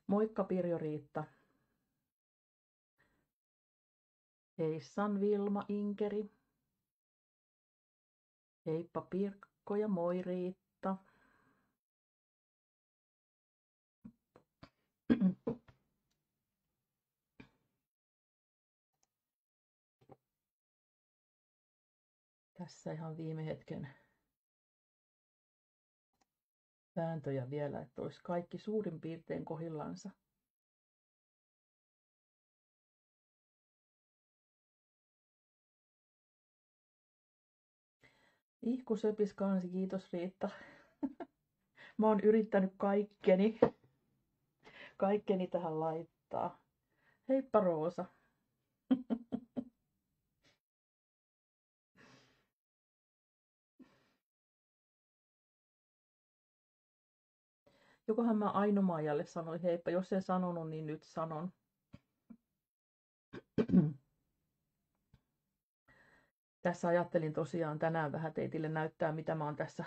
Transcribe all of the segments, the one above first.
Moikka Pirjo Riitta. Heissan Vilma Inkeri. Heippa Pirkko ja moi Riitta. Tässä ihan viime hetken vääntöjä vielä, että olisi kaikki suurin piirtein kohillansa. Ihku söpis kansi, kiitos Riitta. Mä oon yrittänyt kaikkeni tähän laittaa. Heippa Roosa. Jokohan mä Aino-Maijalle sanoin heippa, jos en sanonut, niin nyt sanon. Tässä ajattelin tosiaan tänään vähän teille näyttää, mitä mä oon tässä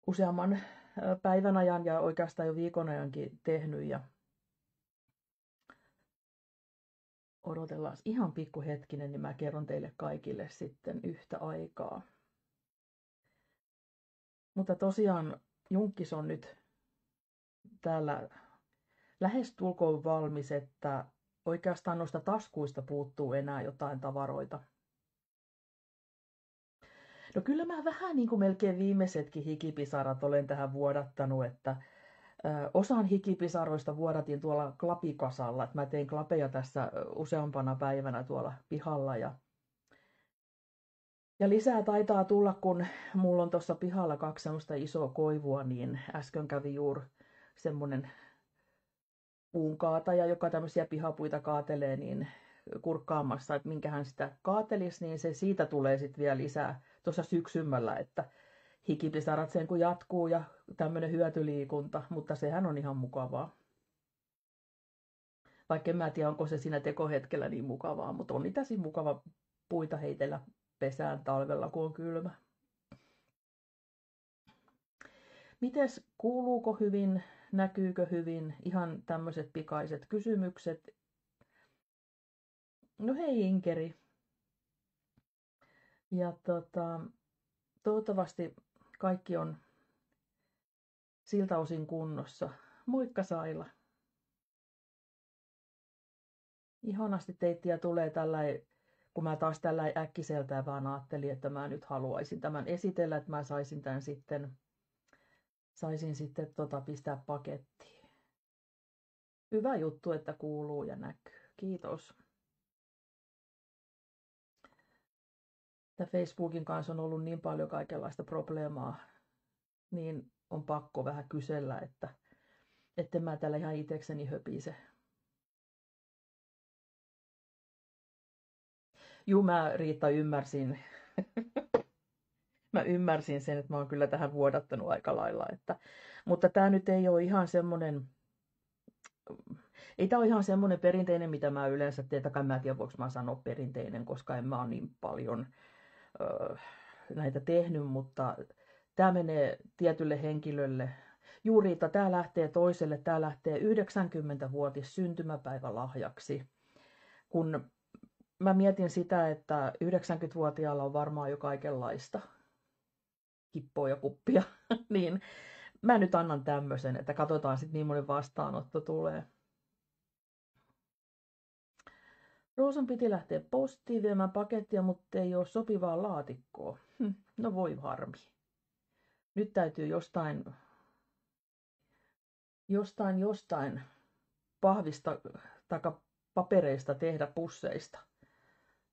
useamman päivän ajan ja oikeastaan jo viikon ajankin tehnyt. Ja odotellaan ihan pikku hetkinen, niin mä kerron teille kaikille sitten yhtä aikaa. Mutta tosiaan junkkis on nyt täällä lähestulkoon valmis, että oikeastaan noista taskuista puuttuu enää jotain tavaroita. No kyllä mä vähän niin kuin melkein viimeisetkin hikipisarat olen tähän vuodattanut, että osan hikipisaroista vuodatin tuolla klapikasalla, että mä tein klapeja tässä useampana päivänä tuolla pihalla ja lisää taitaa tulla, kun mulla on tuossa pihalla 2 semmoista isoa koivua, niin äsken kävi juuri semmonen puunkaataja, joka tämmöisiä pihapuita kaatelee, niin kurkkaamassa, että minkähän sitä kaatelisi, niin se siitä tulee sitten vielä lisää tuossa syksymällä, että hikipisarat sen kun jatkuu ja tämmöinen hyötyliikunta, mutta sehän on ihan mukavaa. Vaikka en mä tiedä, onko se siinä tekohetkellä niin mukavaa, mutta on niitä siis mukava puita heitellä pesään talvella, kun on kylmä. Mites, kuuluuko hyvin, näkyykö hyvin, ihan tämmöiset pikaiset kysymykset. No hei Inkeri. Ja toivottavasti kaikki on siltä osin kunnossa. Moikka Saila. Ihanasti teittiä tulee tällainen, kun mä taas tällainen äkkiseltään vaan ajattelin, että mä nyt haluaisin tämän esitellä, että mä saisin tämän sitten, pistää pakettiin. Hyvä juttu, että kuuluu ja näkyy. Kiitos. Facebookin kanssa on ollut niin paljon kaikenlaista probleemaa, niin on pakko vähän kysellä, että etten mä täällä ihan itsekseni höpise. Juu, mä Riitta ymmärsin. Mä ymmärsin sen, että mä oon kyllä tähän vuodattanut aika lailla. Mutta tää nyt ei ole ihan semmonen, ei tää ole ihan semmonen perinteinen, mitä mä yleensä teen. Tai mä en tiedä, voiko mä sanoa perinteinen, koska en mä ole niin paljon näitä tehnyt, mutta tää menee tietylle henkilölle. Juuriita, tää lähtee toiselle, tää lähtee 90-vuotis syntymäpäivälahjaksi. Kun mä mietin sitä, että 90-vuotiaalla on varmaan jo kaikenlaista kippoa ja kuppia, niin mä nyt annan tämmöisen, että katsotaan sitten millainen vastaanotto tulee. Roosan piti lähteä postiin viemään pakettia, mutta ei ole sopivaa laatikkoa. No voi harmi. Nyt täytyy jostain pahvista tai papereista tehdä pusseista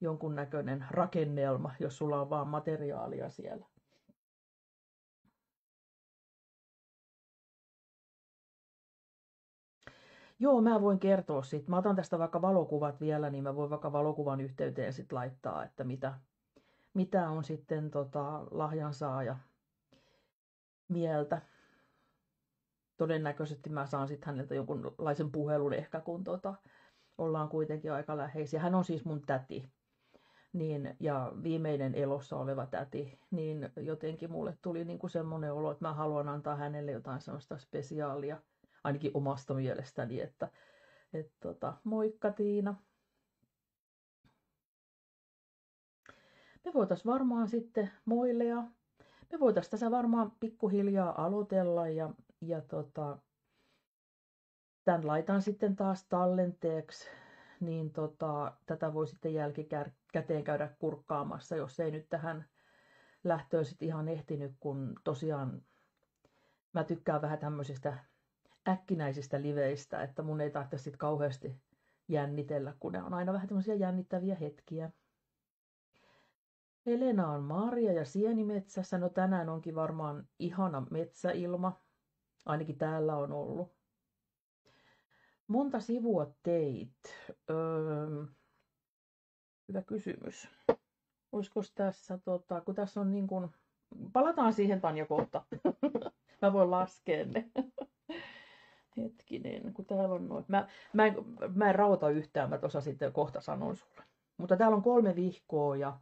jonkunnäköinen rakennelma, jos sulla on vaan materiaalia siellä. Joo, mä voin kertoa siitä. Mä otan tästä vaikka valokuvat vielä, niin mä voin vaikka valokuvan yhteyteen sit laittaa, että mitä on sitten lahjansaaja mieltä. Todennäköisesti mä saan sitten häneltä jonkunlaisen puhelun ehkä, kun ollaan kuitenkin aika läheisiä. Hän on siis mun täti. Ja viimeinen elossa oleva täti, niin jotenkin mulle tuli niinku semmoinen olo, että mä haluan antaa hänelle jotain semmoista spesiaalia, ainakin omasta mielestäni, että moikka Tiina. Me voitaisiin varmaan sitten moilea. Me voitaisiin tässä varmaan pikkuhiljaa aloitella ja tämän laitan sitten taas tallenteeksi, niin tätä voi sitten jälkikäteen käydä kurkkaamassa, jos ei nyt tähän lähtöön sitten ihan ehtinyt, kun tosiaan mä tykkään vähän tämmöisistä äkkinäisistä liveistä, että mun ei tarvitse sitten kauheasti jännitellä, kun ne on aina vähän tämmöisiä jännittäviä hetkiä. Helena on Marja ja sienimetsässä. No tänään onkin varmaan ihana metsäilma. Ainakin täällä on ollut. Monta sivua teit? Hyvä kysymys. Olisiko tässä, kun tässä on niin kuin... Palataan siihen Tanja kohta. Mä voin laskea ne. Hetkinen, kun täällä on noin. Mä en rauta yhtään, mä tuossa sitten kohta sanon sulle. Mutta täällä on 3 vihkoa ja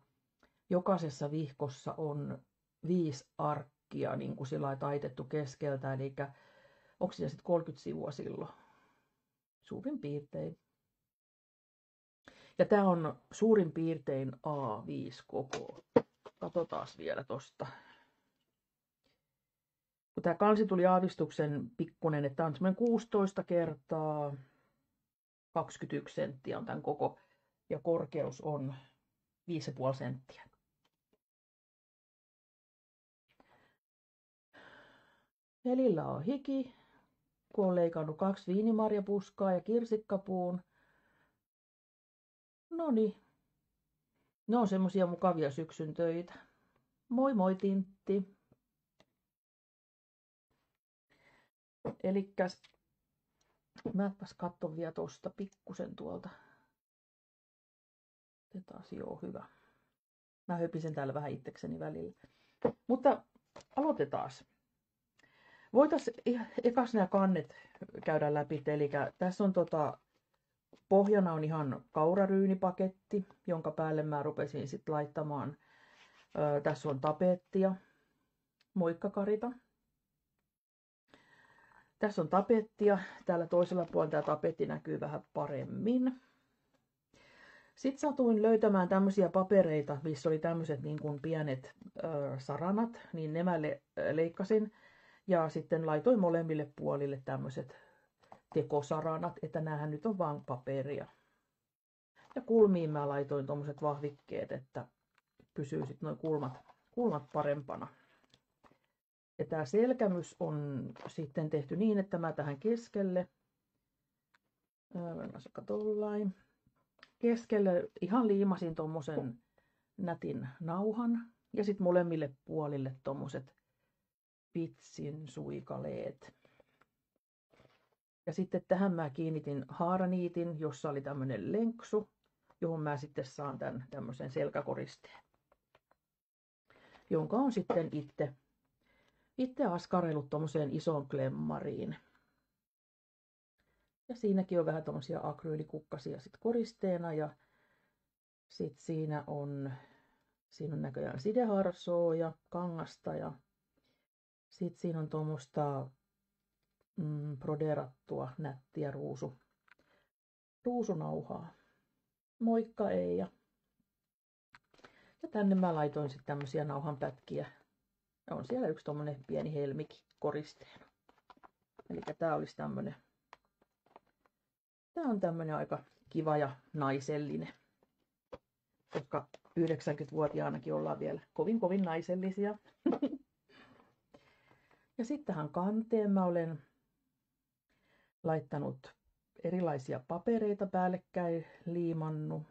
jokaisessa vihkossa on 5 arkkia niin kuin sillä taitettu keskeltä. Eli onko siinä sitten 30 sivua silloin? Suurin piirtein. Ja tää on suurin piirtein A5 koko. Katsotaan vielä tosta. Kun tää kansi tuli aavistuksen pikkunen, että tää on semmoinen 16 kertaa 21 senttiä on tämän koko. Ja korkeus on 5,5 senttiä. Elillä on hiki, kun on leikannut 2 viinimarjapuskaa ja kirsikkapuun. Noniin. Ne on semmosia mukavia syksyn töitä. Moi moi Tintti. Elikkäs mäpäs katson vielä tosta pikkusen tuolta. Taas joo hyvä. Mä höpisen täällä vähän itsekseni välillä. Mutta aloitetaan. Voitaisiin ekas nämä kannet käydä läpi. Eli tässä on pohjana on ihan kauraryynipaketti, jonka päälle mä rupesin sitten laittamaan. Tässä on tapettia. Moikka Karita. Tässä on tapettia. Täällä toisella puolella tämä tapetti näkyy vähän paremmin. Sitten satuin löytämään tämmöisiä papereita, missä oli tämmöiset niin kuin pienet saranat, niin ne mä leikkasin. Ja sitten laitoin molemmille puolille tämmöiset tekosaranat, että näähän nyt on vaan paperia. Ja kulmiin mä laitoin tommoset vahvikkeet, että pysyy sitten nuo kulmat parempana. Ja tää selkämys on sitten tehty niin, että mä tähän keskelle, keskelle ihan liimasin tommosen nätin nauhan. Ja sitten molemmille puolille tommoset pitsin suikaleet. Ja sitten tähän mä kiinnitin haaraniitin, jossa oli tämmönen lenksu. johon mä sitten saan tämän tämmöisen selkäkoristeen, jonka on sitten itse askarellut tommoseen isoon klemmariin. Ja siinäkin on vähän tommosia akryylikukkasia sit koristeena ja sit siinä on näköjään sideharsoa ja kangasta ja sit siinä on tuommoista broderattua nättiä ruusunauhaa. Moikka Eija. Ja tänne mä laitoin sitten tämmösiä nauhanpätkiä. On siellä yksi tommonen pieni helmiki koristeena. Eli tää olisi tämmönen. Tää on tämmönen aika kiva ja naisellinen. Koska 90-vuotiaanakin ollaan vielä kovin naisellisia. Ja sitten tähän kanteen mä olen laittanut erilaisia papereita päällekkäin, liimannut.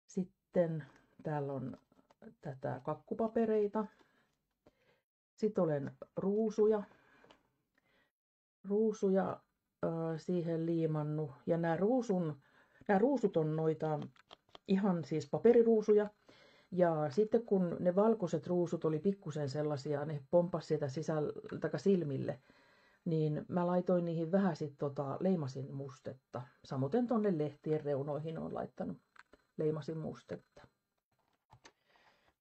Sitten täällä on tätä kakkupapereita. Sitten olen ruusuja siihen liimannut. Ja nämä ruusut on noita ihan siis paperiruusuja. Ja sitten kun ne valkoiset ruusut oli pikkusen sellaisia, ne pomppasi sieltä silmille, niin mä laitoin niihin vähän sitten leimasin mustetta. Samoin tonne lehtien reunoihin on laittanut leimasin mustetta.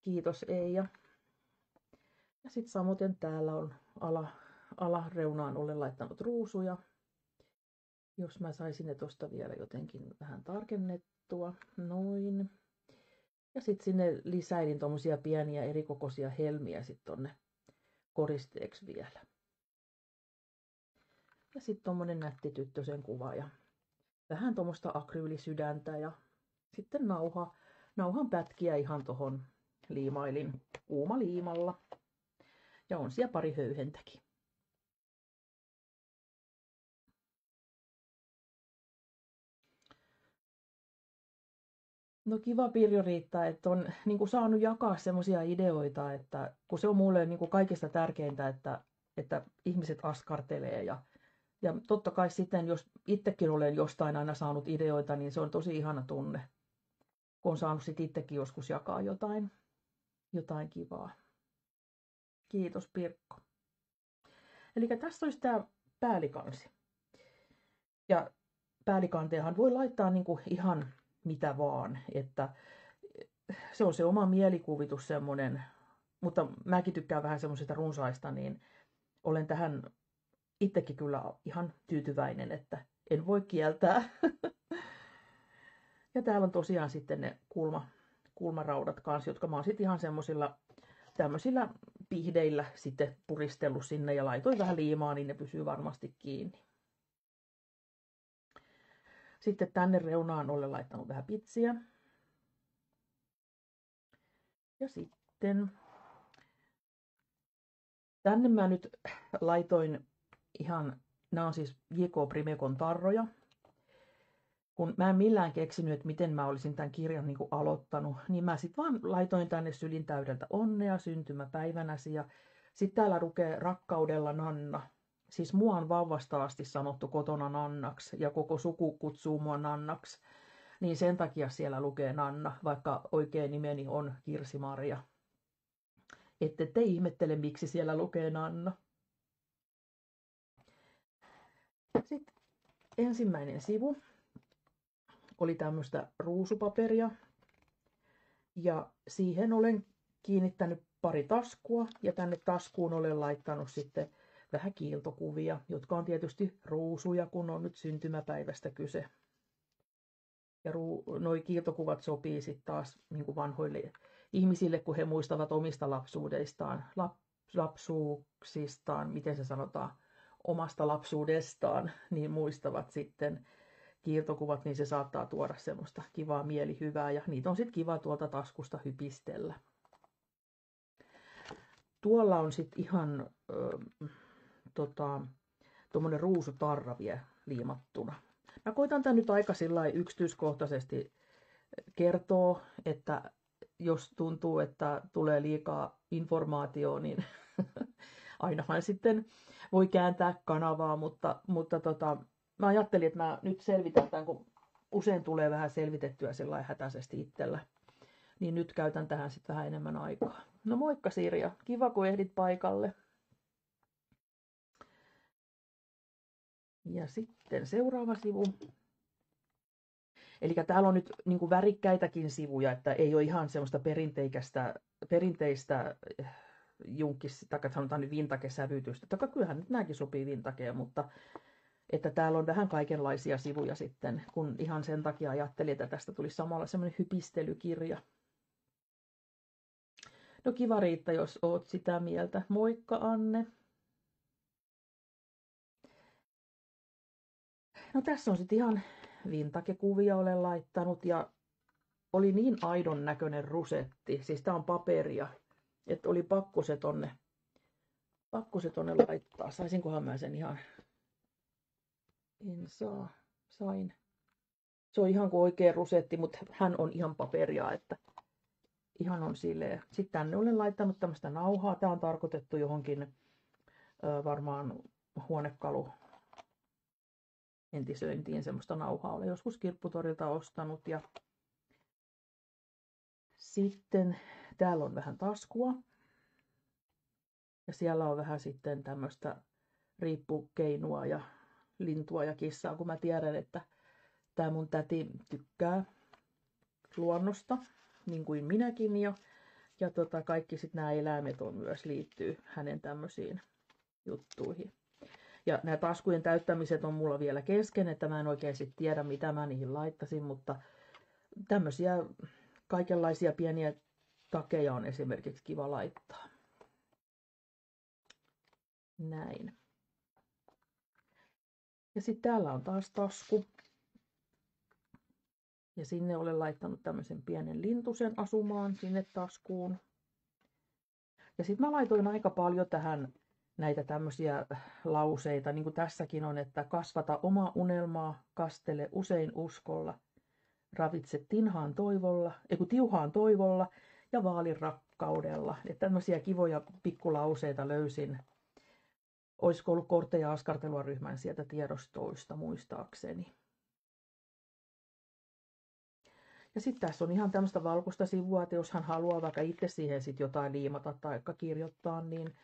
Kiitos Eija. Ja sitten samoin täällä on alareunaan olen laittanut ruusuja. Jos mä saisin ne tosta vielä jotenkin vähän tarkennettua. Noin. Ja sitten sinne lisäilin tommosia pieniä erikokoisia helmiä sitten tonne koristeeksi vielä. Ja sitten tommonen nätti tyttösen kuva ja vähän tommoista akryylisydäntä ja sitten nauhan pätkiä ihan tohon liimailin kuumaliimalla. Ja on siellä pari höyhentäkin. No kiva Pirjo Riitta, että on niin saanut jakaa semmoisia ideoita, että kun se on mulle niin kaikista tärkeintä, että ihmiset askartelee ja totta kai sitten, jos itsekin olen jostain aina saanut ideoita, niin se on tosi ihana tunne, kun on saanut sitten itsekin joskus jakaa jotain kivaa. Kiitos Pirkko. Eli tässä olisi tämä päällikansi. Ja päällikanteenhan voi laittaa niinku ihan mitä vaan, että se on se oma mielikuvitus semmoinen, mutta mäkin tykkään vähän semmoisista runsaista, niin olen tähän itsekin kyllä ihan tyytyväinen, että en voi kieltää. Ja täällä on tosiaan sitten ne kulmaraudat kanssa, jotka mä oon sitten ihan semmoisilla tämmöisillä pihdeillä sitten puristellut sinne ja laitoin vähän liimaa, niin ne pysyy varmasti kiinni. Sitten tänne reunaan olen laittanut vähän pitsiä. Ja sitten tänne mä nyt laitoin ihan, nämä on siis J.K. Primekon tarroja. Kun mä en millään keksinyt, että miten mä olisin tämän kirjan niin kuin aloittanut, niin mä sitten vaan laitoin tänne sylin täydeltä onnea syntymäpäivänäsi. Ja sitten täällä lukee rakkaudella Nanna. Siis mua on vauvasta asti sanottu kotona Nannaksi ja koko suku kutsuu mua Nannaksi. Niin sen takia siellä lukee Nanna, vaikka oikea nimeni on Kirsi-Maria. Ette te ihmettele, miksi siellä lukee Nanna. Sitten ensimmäinen sivu oli tämmöistä ruusupaperia. Ja siihen olen kiinnittänyt pari taskua ja tänne taskuun olen laittanut sitten vähän kiiltokuvia, jotka on tietysti ruusuja, kun on nyt syntymäpäivästä kyse. Ja noi kiiltokuvat sopii sitten taas niin kuin vanhoille ihmisille, kun he muistavat omista lapsuuksistaan, miten se sanotaan, omasta lapsuudestaan, niin muistavat sitten kiiltokuvat, niin se saattaa tuoda semmoista kivaa mielihyvää ja niitä on sitten kiva tuolta taskusta hypistellä. Tuolla on sitten ihan tuommoinen ruusutarra vielä liimattuna. Mä koitan tämän nyt aika yksityiskohtaisesti kertoa, että jos tuntuu, että tulee liikaa informaatiota, niin ainahan sitten voi kääntää kanavaa, mutta mä ajattelin, että mä nyt selvitän tämän, kun usein tulee vähän selvitettyä sellainen hätäisesti itsellä. Niin nyt käytän tähän sitten vähän enemmän aikaa. No moikka Sirja, kiva kun ehdit paikalle. Ja sitten seuraava sivu. Eli täällä on nyt niin kuin värikkäitäkin sivuja, että ei ole ihan semmoista perinteistä junkkis, tai sanotaan nyt vintage-sävytystä. Taka kyllähän nyt nämäkin sopii vintakeen, mutta että täällä on vähän kaikenlaisia sivuja sitten, kun ihan sen takia ajattelin, että tästä tuli samalla semmoinen hypistelykirja. No kiva Riitta, jos oot sitä mieltä. Moikka Anne. No tässä on sitten ihan vintage-kuvia olen laittanut ja oli niin aidon näköinen rusetti. Siis tää on paperia, että oli pakko se tonne laittaa. Saisinkohan mä sen ihan? En saa. Sain. Se on ihan kuin oikea rusetti, mutta hän on ihan paperia, että ihan on silleen. Sitten tänne olen laittanut tämmöistä nauhaa. Tää on tarkoitettu johonkin varmaan huonekalu entisöintiin, semmoista nauhaa olen joskus kirpputorilta ostanut. Ja sitten täällä on vähän taskua. Ja siellä on vähän sitten tämmöistä riippukeinua ja lintua ja kissaa, kun mä tiedän, että tää mun täti tykkää luonnosta, niin kuin minäkin. Ja kaikki sitten nämä eläimet on myös liittyy hänen tämmöisiin juttuihin. Ja nämä taskujen täyttämiset on mulla vielä kesken, että mä en oikein sit tiedä, mitä mä niihin laittasin, mutta tämmöisiä kaikenlaisia pieniä takeja on esimerkiksi kiva laittaa. Näin. Ja sitten täällä on taas tasku. Ja sinne olen laittanut tämmöisen pienen lintusen asumaan sinne taskuun. Ja sitten mä laitoin aika paljon tähän näitä tämmöisiä lauseita, niin kuin tässäkin on, että kasvata oma unelmaa, kastele usein uskolla, ravitse tiuhaan toivolla ja vaali rakkaudella. Että tämmöisiä kivoja pikkulauseita löysin. Olisiko ollut kortteja askartelua ryhmän sieltä tiedostoista muistaakseni. Ja sitten tässä on ihan tämmöistä valkoista sivua, että jos hän haluaa vaikka itse siihen sit jotain liimata tai kirjoittaa, niin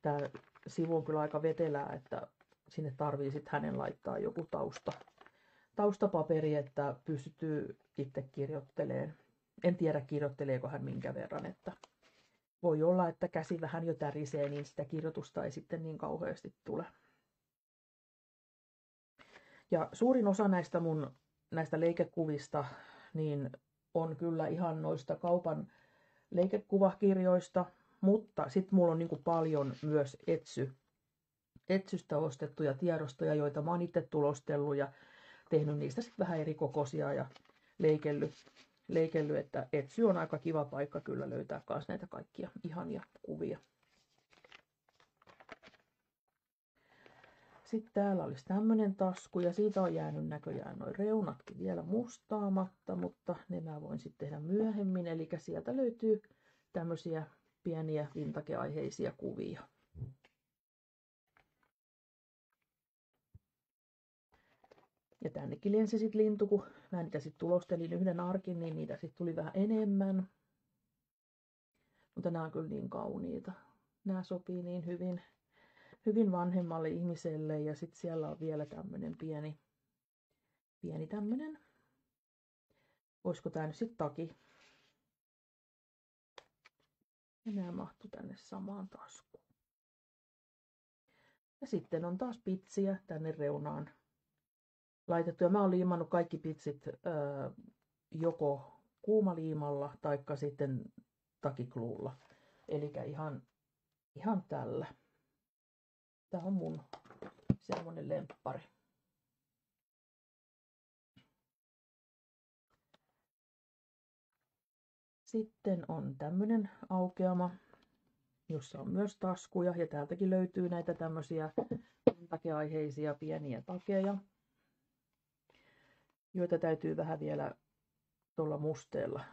tämä sivu on kyllä aika vetelää, että sinne tarvii sitten hänen laittaa joku taustapaperi, että pystyy itse kirjoittelemaan. En tiedä kirjoitteleeko hän minkä verran, että voi olla, että käsi vähän jo tärisee, niin sitä kirjoitusta ei sitten niin kauheasti tule. Ja suurin osa näistä leikekuvista niin on kyllä ihan noista kaupan leikekuvakirjoista, mutta sitten mulla on niin kuin paljon myös etsystä ostettuja tiedostoja, joita mä oon itse tulostellut ja tehnyt niistä sitten vähän eri kokoisia ja leikellyt, että Etsy on aika kiva paikka kyllä löytää myös näitä kaikkia ihania kuvia. Sitten täällä olisi tämmönen tasku ja siitä on jäänyt näköjään noin reunatkin vielä mustaamatta, mutta ne mä voin sitten tehdä myöhemmin. Eli sieltä löytyy tämmöisiä pieniä vintage-aiheisia kuvia. Ja tännekin lensi sitten lintu, kun mä niitä sitten tulostelin yhden arkin, niin niitä sitten tuli vähän enemmän. Mutta nämä on kyllä niin kauniita. Nämä sopii niin hyvin vanhemmalle ihmiselle. Ja sitten siellä on vielä tämmöinen pieni tämmöinen. Olisiko tämä nyt sitten taki? Ja nämä mahtuu tänne samaan taskuun. Ja sitten on taas pitsiä tänne reunaan laitettu. Ja mä oon liimannut kaikki pitsit joko kuumaliimalla taikka sitten takikluulla. Eli ihan tällä. Tää on mun semmonen lemppari. Sitten on tämmönen aukeama, jossa on myös taskuja. Ja täältäkin löytyy näitä tämmösiä takeaiheisia pieniä takeja, joita täytyy vähän vielä tuolla musteella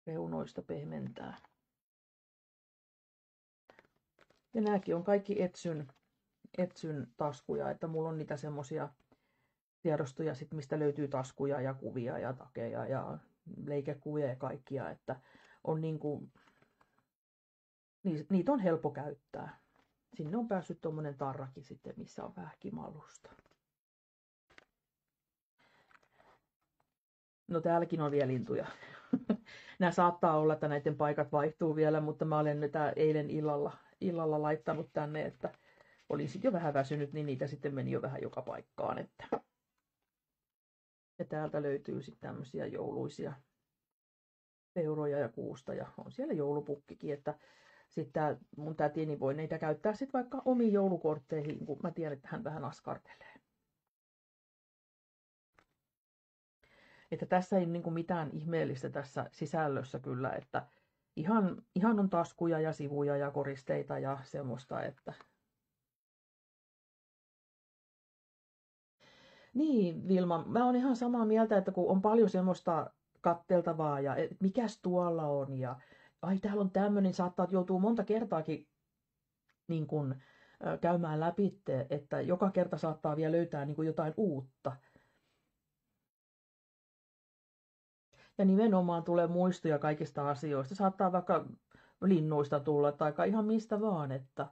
reunoista pehmentää. Ja nääkin on kaikki Etsyn taskuja, että mulla on niitä semmosia tiedostoja, sit, mistä löytyy taskuja ja kuvia ja takeja ja leikekuvia ja kaikkia, että on niinku, niitä on helppo käyttää. Sinne on päässyt tuommoinen tarrakin sitten, missä on vähän kimallusta. No täälläkin on vielä lintuja. Nämä saattaa olla, että näiden paikat vaihtuu vielä, mutta mä olen nyt eilen illalla laittanut tänne, että olin sitten jo vähän väsynyt, niin niitä sitten meni jo vähän joka paikkaan. Että. Ja täältä löytyy sitten tämmöisiä jouluisia peuroja ja kuusta ja on siellä joulupukkikin, että sitten mun tätini voi niitä käyttää sitten vaikka omiin joulukortteihin, kun mä tiedän, että hän vähän askartelee. Että tässä ei niinku mitään ihmeellistä tässä sisällössä kyllä, että ihan on taskuja ja sivuja ja koristeita ja semmoista, että niin, Vilma, mä oon ihan samaa mieltä, että kun on paljon semmoista katteltavaa ja mikäs tuolla on ja ai täällä on tämmöinen, saattaa joutua monta kertaakin niin kun, käymään läpi, että joka kerta saattaa vielä löytää niin kun jotain uutta. Ja nimenomaan tulee muistoja kaikista asioista. Saattaa vaikka linnuista tulla tai ihan mistä vaan, että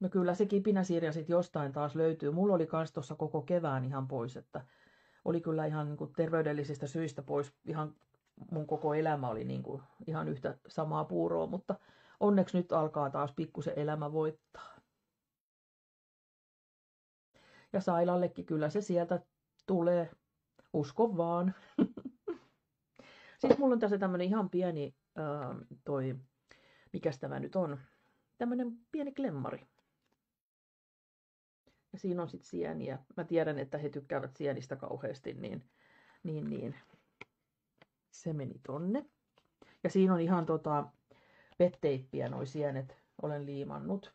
no kyllä se kipinäsirja sitten jostain taas löytyy. Mulla oli kans tuossa koko kevään ihan pois, että oli kyllä ihan niin kuin terveydellisistä syistä pois. Ihan mun koko elämä oli niin kuin ihan yhtä samaa puuroa, mutta onneksi nyt alkaa taas pikkusen elämä voittaa. Ja Sailallekin kyllä se sieltä tulee. Usko vaan. Sitten mulla on tässä tämmönen ihan pieni, mikäs tämä nyt on? Tämmönen pieni klemmari. Ja siinä on sitten sieniä. Mä tiedän, että he tykkäävät sienistä kauheasti, niin. Se meni tonne. Ja siinä on ihan petteippiä noi sienet. Olen liimannut.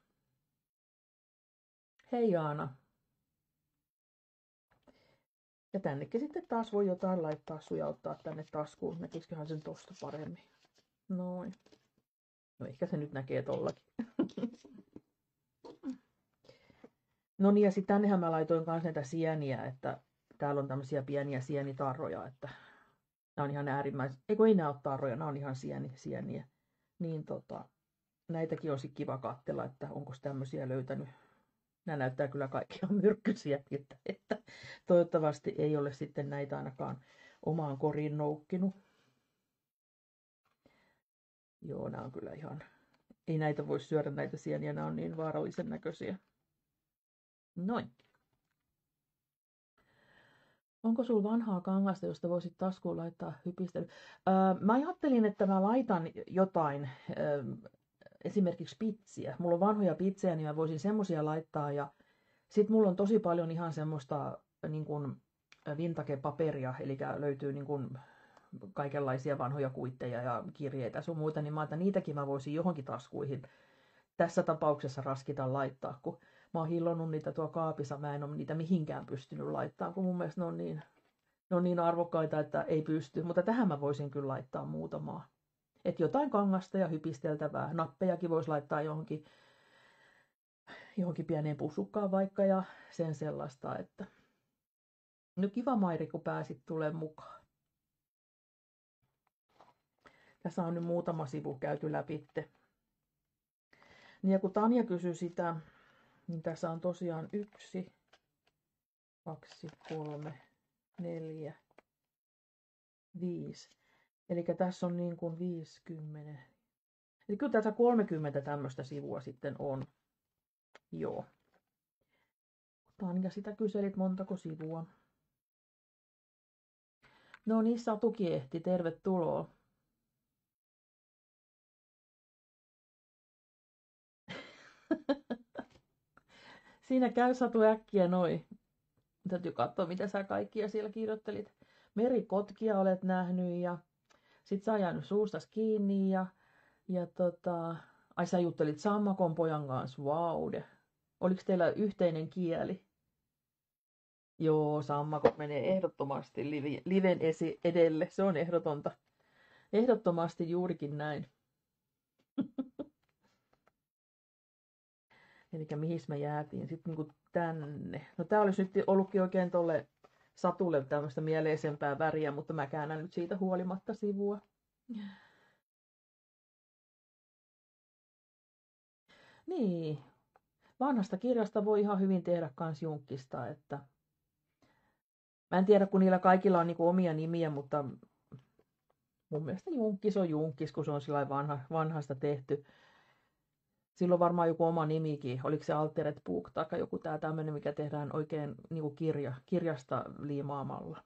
Hei Jaana. Ja tännekin sitten taas voi jotain laittaa, sujauttaa tänne taskuun. Näkisiköhän sen tosta paremmin. Noin. No ehkä se nyt näkee tollakin. No niin, ja sitten tännehän mä laitoin kanssa näitä sieniä, että täällä on tämmöisiä pieniä sienitarroja, että nämä on ihan äärimmäisen, ei nää ole tarroja, nämä on ihan sieniä. Niin näitäkin olisi kiva katsella, että onko tämmöisiä löytänyt. Nämä näyttää kyllä kaikki on myrkkyisiä, että toivottavasti ei ole sitten näitä ainakaan omaan koriin noukkinut. Joo, nämä on kyllä ihan, ei näitä voi syödä näitä sieniä, nämä on niin vaarallisen näköisiä. Noin. Onko sulla vanhaa kangasta, josta voisit taskuun laittaa hypistely? Mä ajattelin, että mä laitan jotain, esimerkiksi pitsiä. Mulla on vanhoja pitsejä, niin mä voisin semmosia laittaa. Ja sit mulla on tosi paljon ihan semmoista niin kuin vintage-paperia, eli löytyy niin kuin kaikenlaisia vanhoja kuitteja ja kirjeitä sun muita, niin mä ajattelin, niitäkin mä voisin johonkin taskuihin tässä tapauksessa raskita laittaa, kun mä oon hillonnut niitä tuo kaapissa, mä en ole niitä mihinkään pystynyt laittamaan, kun mun mielestä ne on niin arvokkaita, että ei pysty. Mutta tähän mä voisin kyllä laittaa muutamaa. Että jotain kangasta ja hypisteltävää. Nappejakin voisi laittaa johonkin pieneen pussukkaan vaikka ja sen sellaista, että no kiva Mairi, kun pääsit tulemaan mukaan. Tässä on nyt muutama sivu käyty läpi. Niin ja kun Tanja kysyi sitä, niin tässä on tosiaan 1, 2, 3, 4, 5. Eli tässä on niin kuin 50. Eli kyllä tässä 30 tämmöistä sivua sitten on. Joo. Tanja sitä kyselit, montako sivua. No niin, Satu Kiehti, tervetuloa. Siinä käy Satu äkkiä noin. Täytyy katsoa, mitä sä kaikkia siellä kirjoittelit. Merikotkia olet nähnyt ja sit sä jäänyt suustas kiinni ja ai sä juttelit sammakon pojan kanssa, vau. Oliko teillä yhteinen kieli? Joo, sammakot menee ehdottomasti liven edelle, se on ehdotonta. Ehdottomasti juurikin näin. Eli mihin me jäätiin sitten niinku tänne. No tää olisi nyt ollutkin oikein tolle satulle tämmöistä mieleisempää väriä, mutta mä käännän nyt siitä huolimatta sivua. Niin, vanhasta kirjasta voi ihan hyvin tehdä kans junkkista, että mä en tiedä, kun niillä kaikilla on niinku omia nimiä, mutta mun mielestä junkkis on junkkis, kun se on sillä vanhasta tehty. Sillä on varmaan joku oma nimikin, oliko se Altered Book tai joku tää tämmönen, mikä tehdään oikein niinku kirjasta liimaamalla.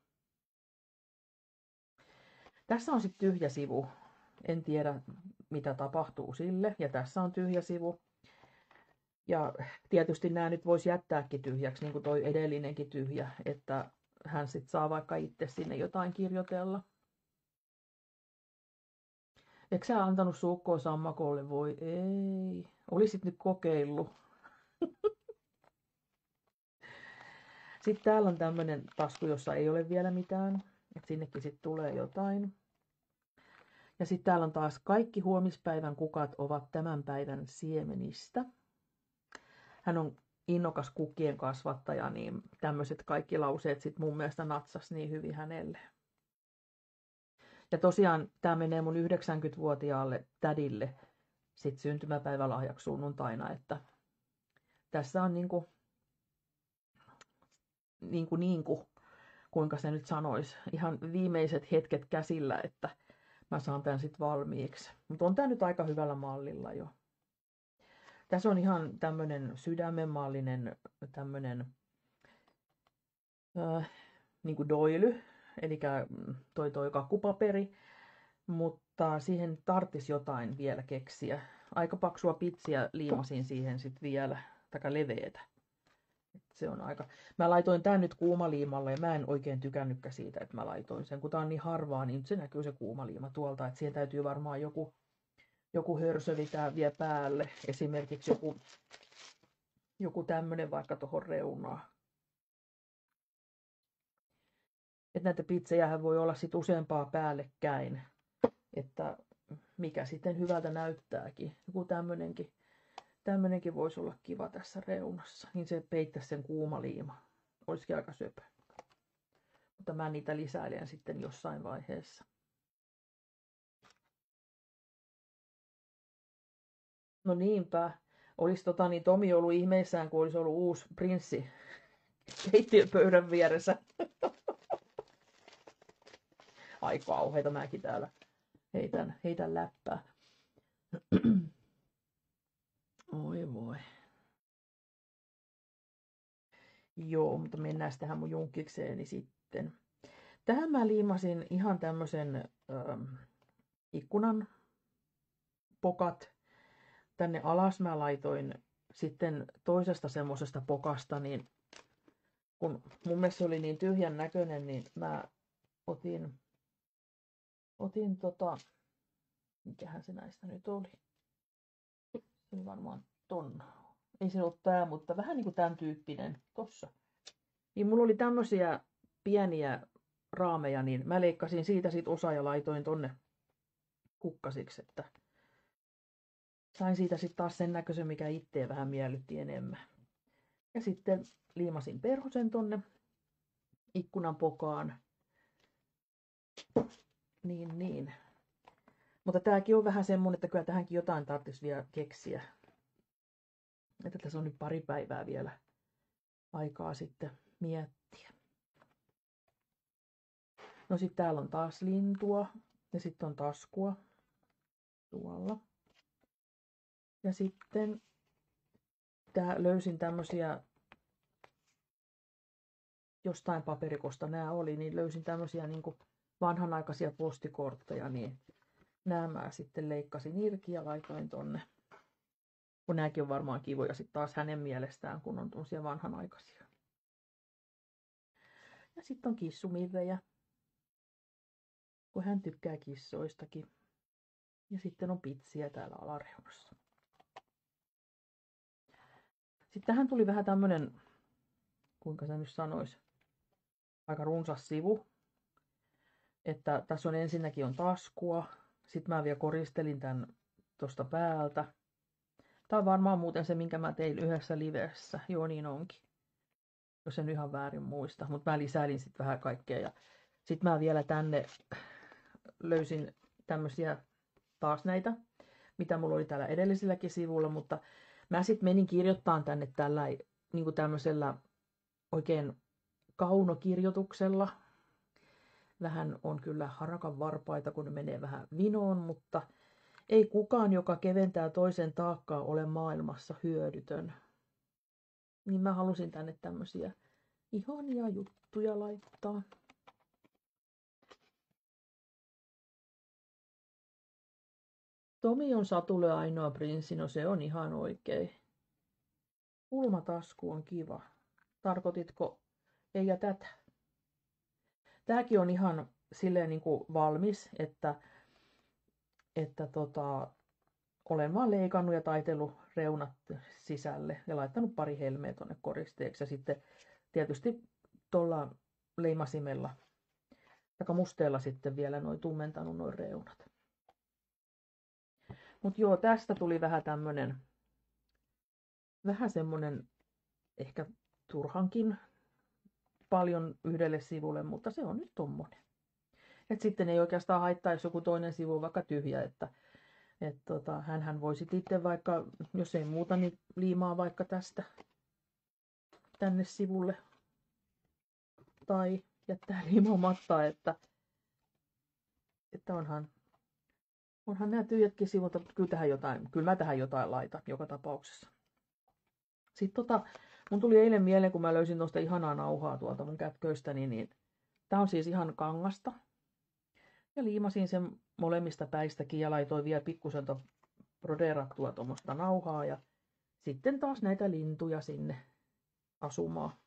Tässä on sitten tyhjä sivu. En tiedä, mitä tapahtuu sille. Ja tässä on tyhjä sivu. Ja tietysti nämä nyt voisi jättääkin tyhjäksi, niin kuin toi edellinenkin tyhjä, että hän sitten saa vaikka itse sinne jotain kirjoitella. Eikö sä antanut suukkoa sammakolle? Voi ei. Olisit nyt kokeillut. Sitten täällä on tämmöinen tasku, jossa ei ole vielä mitään. Että sinnekin sitten tulee jotain. Ja sitten täällä on taas kaikki huomispäivän kukat ovat tämän päivän siemenistä. Hän on innokas kukkien kasvattaja, niin tämmöiset kaikki lauseet sit mun mielestä natsas niin hyvin hänelle. Ja tosiaan tämä menee mun 90-vuotiaalle tädille sit syntymäpäivälahjaksi sunnuntaina, että tässä on kuinka se nyt sanoisi, ihan viimeiset hetket käsillä, että mä saan tämän sitten valmiiksi. Mutta on tämä nyt aika hyvällä mallilla jo. Tässä on ihan tämmöinen sydämenmaallinen tämmöinen niin kuin doily, eli toi kakkupaperi, mutta siihen tarttisi jotain vielä keksiä. Aika paksua pitsiä liimasin siihen sitten vielä, taka leveetä. Se on aika. Mä laitoin tän nyt kuumaliimalla ja mä en oikein tykännytkään siitä, että mä laitoin sen. Kun tää on niin harvaa, niin se näkyy se kuumaliima tuolta, että siihen täytyy varmaan joku hörsöli tää vie päälle. Esimerkiksi joku tämmönen vaikka tuohon reunaan. Että näitä pizzejähän voi olla sit useampaa päällekkäin. Että mikä sitten hyvältä näyttääkin. Joku tämmönenkin voisi olla kiva tässä reunassa. Niin se peittäisi sen kuumaliima. Olisikin aika söpö. Mutta mä niitä lisäilen sitten jossain vaiheessa. No niinpä. Olisi Tomi ollut ihmeissään, kun olisi ollut uusi prinssi keittiöpöydän vieressä. Ai kauheita, mäkin täällä heitän läppää. Oi voi. Joo, mutta mennään tähän mun junkkikseeni sitten. Tähän mä liimasin ihan tämmöisen ikkunan pokat. Tänne alas mä laitoin sitten toisesta semmosesta pokasta, niin kun mun mielestä se oli niin tyhjän näköinen, niin mä otin mikähän se näistä nyt oli. Se oli varmaan ei se ole tää, mutta vähän niinku tän tyyppinen tossa. Niin mulla oli tämmösiä pieniä raameja, niin mä leikkasin siitä sit osa ja laitoin tonne kukkasiksi, että sain siitä sitten taas sen näköisen, mikä itteen vähän miellytti enemmän. Ja sitten liimasin perhosen tonne ikkunan pokaan. Niin. Mutta tääkin on vähän semmonen, että kyllä tähänkin jotain tarvitsisi vielä keksiä. Että tässä on nyt pari päivää vielä aikaa sitten miettiä. No sitten täällä on taas lintua ja sitten on taskua tuolla. Ja sitten löysin tämmösiä, jostain paperikosta nämä oli, niin löysin tämmösiä niinku vanhanaikaisia postikortteja, niin nämä mä sitten leikkasin irti ja laitoin tonne. Kun nääkin on varmaan kivoja sitten taas hänen mielestään, kun on tommosia vanhanaikaisia. Ja sitten on kissumirrejä, kun hän tykkää kissoistakin. Ja sitten on pitsiä täällä alareunassa. Sitten tähän tuli vähän tämmönen, kuinka se nyt sanois, aika runsas sivu. Että tässä on ensinnäkin on taskua. Sitten mä vielä koristelin tän tosta päältä. Tää on varmaan muuten se, minkä mä tein yhdessä livessä. Joo, niin onkin. Jos en ihan väärin muista. Mutta mä lisäilin sitten vähän kaikkea. Ja sitten mä vielä tänne löysin tämmösiä taas näitä, mitä mulla oli täällä edellisilläkin sivulla. Mutta mä sitten menin kirjoittamaan tänne tällä niin tämmöisellä oikein kaunokirjoituksella. Vähän on kyllä harakan varpaita, kun ne menee vähän vinoon, mutta ei kukaan, joka keventää toisen taakkaa, ole maailmassa hyödytön. Niin mä halusin tänne tämmösiä ihania juttuja laittaa. Tomi on Satulle ainoa prinssi, no se on ihan oikein. Pulmatasku on kiva. Tarkoititko ei ja tätä? Tääkin on ihan silleen niin kuin valmis, että olen vaan leikannut ja taitellut reunat sisälle ja laittanut pari helmeä tonne koristeeksi. Ja sitten tietysti tuolla leimasimella tai musteella sitten vielä noin tummentanut noin reunat. Mut joo, tästä tuli vähän tämmönen, vähän semmonen ehkä turhankin paljon yhdelle sivulle, mutta se on nyt tommonen. Et sitten ei oikeastaan haittaa, jos joku toinen sivu on vaikka tyhjä, että hänhän voisi itse vaikka, jos ei muuta, niin liimaa vaikka tästä tänne sivulle tai jättää liimaamatta, että onhan nämä tyhjätkin sivut, mutta kyllä mä tähän jotain laitan joka tapauksessa. Sitten mun tuli eilen mieleen, kun mä löysin tuosta ihanaa nauhaa tuolta mun kätköistäni, niin tää on siis ihan kangasta. Ja liimasin sen molemmista päistäkin ja laitoin vielä pikkusen brodeerattua tuommoista nauhaa ja sitten taas näitä lintuja sinne asumaan.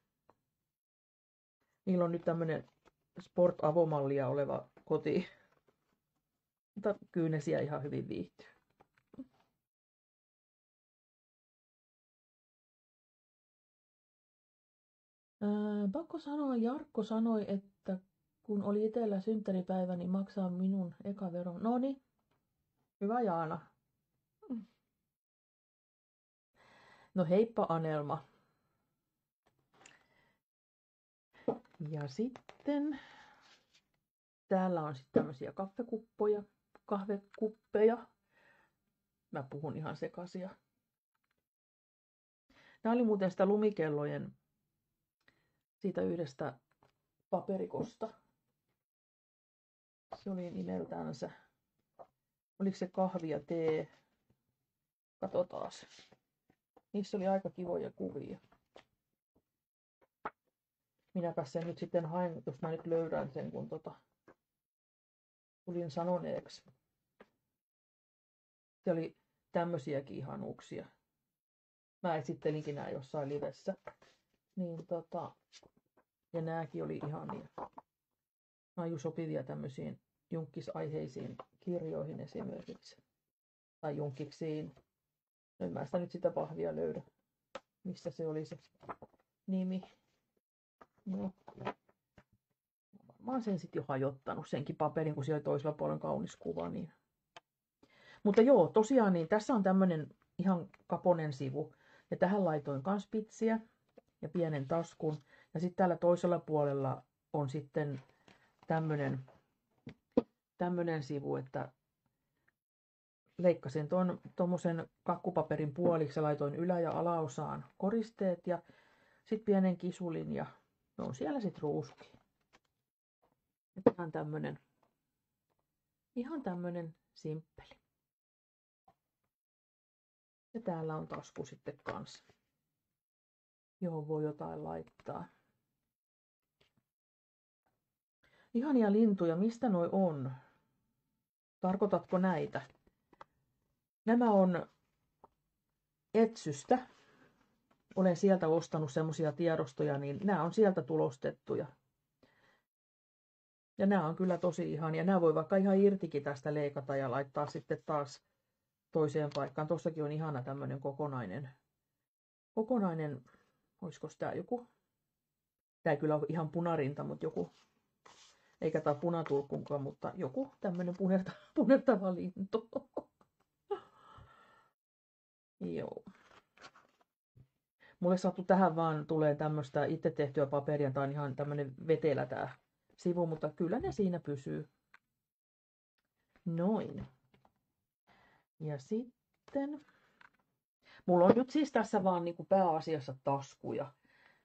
Niillä on nyt tämmönen sport-avomallia oleva koti, mutta kyynesiä ihan hyvin viihtyy. Pakko sanoa, Jarkko sanoi, että kun oli itsellä synttäripäivä, niin maksaa minun eka vero. Noniin, hyvä Jaana. No heippa Anelma. Ja sitten täällä on sitten tämmöisiä kahvekuppeja. Mä puhun ihan sekasia. Nämä oli muuten sitä lumikellojen siitä yhdestä paperikosta. Se oli nimeltänsä. Oliko se kahvi ja tee? Katsotaas. Niissä oli aika kivoja kuvia. Minäpäs sen nyt sitten haen, jos mä nyt löydän sen, kun tulin sanoneeksi. Se oli tämmösiäkin ihanuuksia. Mä esittelinkin nää jossain livessä. Niin ja nääkin oli ihania. Nää sopivia tämmöisiin junkkisaiheisiin kirjoihin esimerkiksi. Tai junkkiksiin. En mä sitä nyt sitä pahvia löydä. Missä se oli se nimi. No. Varmaan sen sitten jo hajottanut senkin paperin, kun siellä toisella puolella kaunis kuva. Niin. Mutta joo, tosiaan niin tässä on tämmönen ihan kaponen sivu. Ja tähän laitoin kans pitsiä ja pienen taskun. Ja sitten täällä toisella puolella on sitten tämmönen sivu, että leikkasin tommosen kakkupaperin puoliksi ja laitoin ylä- ja alaosaan koristeet ja sitten pienen kisulin ja on siellä sitten ruusukin. Ihan tämmönen simppeli. Ja täällä on tasku sitten kanssa, johon voi jotain laittaa. Ihania lintuja, mistä noi on? Tarkoitatko näitä? Nämä on Etsystä. Olen sieltä ostanut semmosia tiedostoja, niin nämä on sieltä tulostettuja. Ja nämä on kyllä tosi ihania. Nämä voi vaikka ihan irtikin tästä leikata ja laittaa sitten taas toiseen paikkaan. Tossakin on ihana tämmönen kokonainen, olisiko tää joku? Tää ei kyllä ole ihan punarinta, mutta joku, eikä tää punatulkkunkaan, mutta joku tämmönen punertava lintu. Joo. Mulle sattuu tähän vaan tulee tämmöistä itse tehtyä paperia. Tää on ihan tämmönen vetelä tää sivu, mutta kyllä ne siinä pysyy. Noin. Ja sitten mulla on nyt siis tässä vaan niinku pääasiassa taskuja.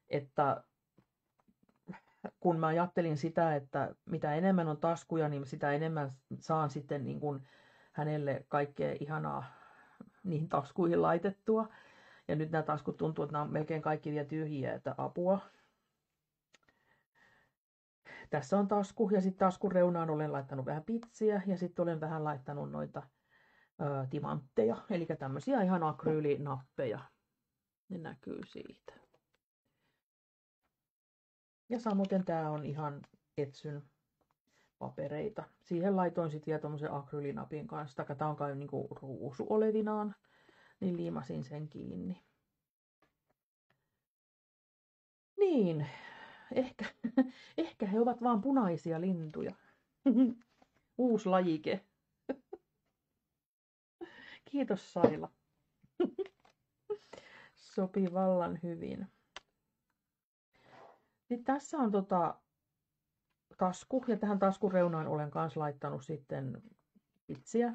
Että kun mä ajattelin sitä, että mitä enemmän on taskuja, niin sitä enemmän saan sitten niin kuin hänelle kaikkea ihanaa niihin taskuihin laitettua. Ja nyt nämä taskut tuntuu, että nämä on melkein kaikki vielä tyhjiä, että apua. Tässä on tasku ja sitten taskun reunaan olen laittanut vähän pitsiä ja sitten olen vähän laittanut noita timantteja, eli tämmöisiä ihan akryylinappeja. Ne näkyy siitä. Ja samoin tää on ihan Etsyn papereita. Siihen laitoin sitten vielä tommosen akryylinapin kanssa. Tää on kai niinku ruusu olevinaan, niin liimasin sen kiinni. Niin, ehkä he ovat vaan punaisia lintuja. Uusi lajike. Kiitos Saila. Sopii vallan hyvin. Sitten tässä on tasku, ja tähän taskun reunaan olen kanssa laittanut sitten pitsiä.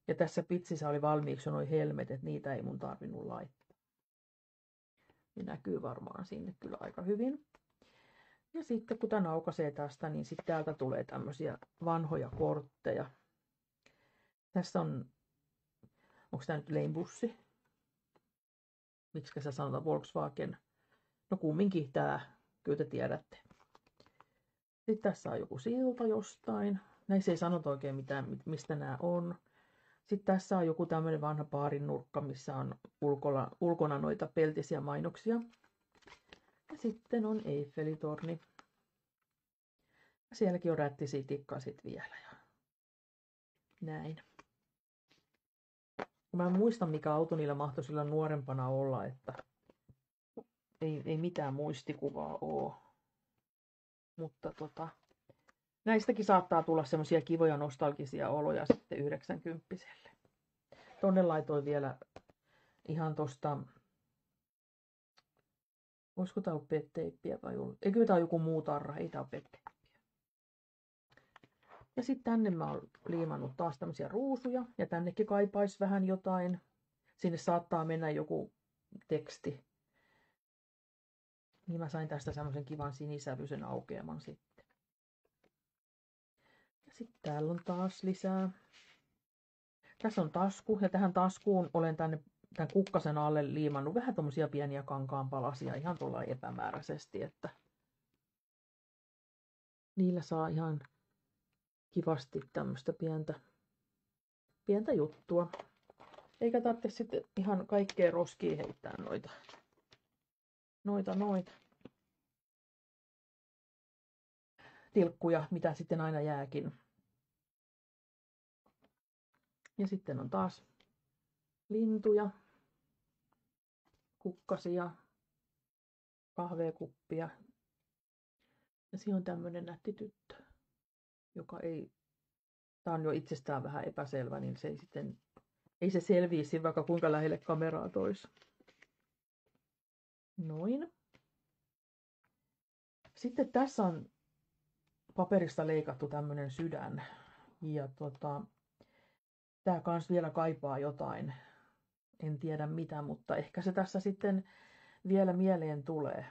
Ja tässä pitsissä oli valmiiksi jo noi helmet, että niitä ei mun tarvinnut laittaa. Ne näkyy varmaan sinne kyllä aika hyvin. Ja sitten kun tämä aukaisee tästä, niin sitten täältä tulee tämmöisiä vanhoja kortteja. Tässä on, onko tämä nyt Lane-bussi? Miksikä sä sanotaan Volkswagen? No kumminkin tää, kyllä te tiedätte. Sitten tässä on joku silta jostain. Näissä ei sanota oikein mitään, mistä nämä on. Sitten tässä on joku tämmöinen vanha baarin nurkka, missä on ulkona noita peltisiä mainoksia. Ja sitten on Eiffelitorni. Ja sielläkin on rättisiä tikkasit vielä. Ja näin. Mä en muista, mikä auto niillä mahtoi sillä nuorempana olla, että ei mitään muistikuvaa ole. Mutta näistäkin saattaa tulla semmoisia kivoja nostalgisia oloja sitten 90-vuotiaille. Tonne laitoin vielä ihan tosta, olisiko tää ollut petteippiä vai ollut? Eikö tää ole joku muu tarra, ei tää ole petteippiä. Ja sitten tänne mä oon liimannut taas tämmöisiä ruusuja ja tännekin kaipaisi vähän jotain. Sinne saattaa mennä joku teksti. Niin mä sain tästä semmoisen kivan sinisävyisen aukeaman sitten. Ja sitten täällä on taas lisää. Tässä on tasku ja tähän taskuun olen tämän kukkasen alle liimannut vähän tommosia pieniä kankaanpalasia ihan tuolla epämääräisesti, että niillä saa ihan kivasti tämmöistä pientä juttua. Eikä tarvitse sitten ihan kaikkea roskia heittää noita tilkkuja, mitä sitten aina jääkin. Ja sitten on taas lintuja, kukkasia, kahvekuppia. Ja siinä on tämmönen nätti tyttö, joka ei, tää on jo itsestään vähän epäselvä, niin se ei se selviisi, vaikka kuinka lähelle kameraa tois. Noin. Sitten tässä on paperista leikattu tämmönen sydän. Ja tää kans vielä kaipaa jotain. En tiedä mitä, mutta ehkä se tässä sitten vielä mieleen tulee.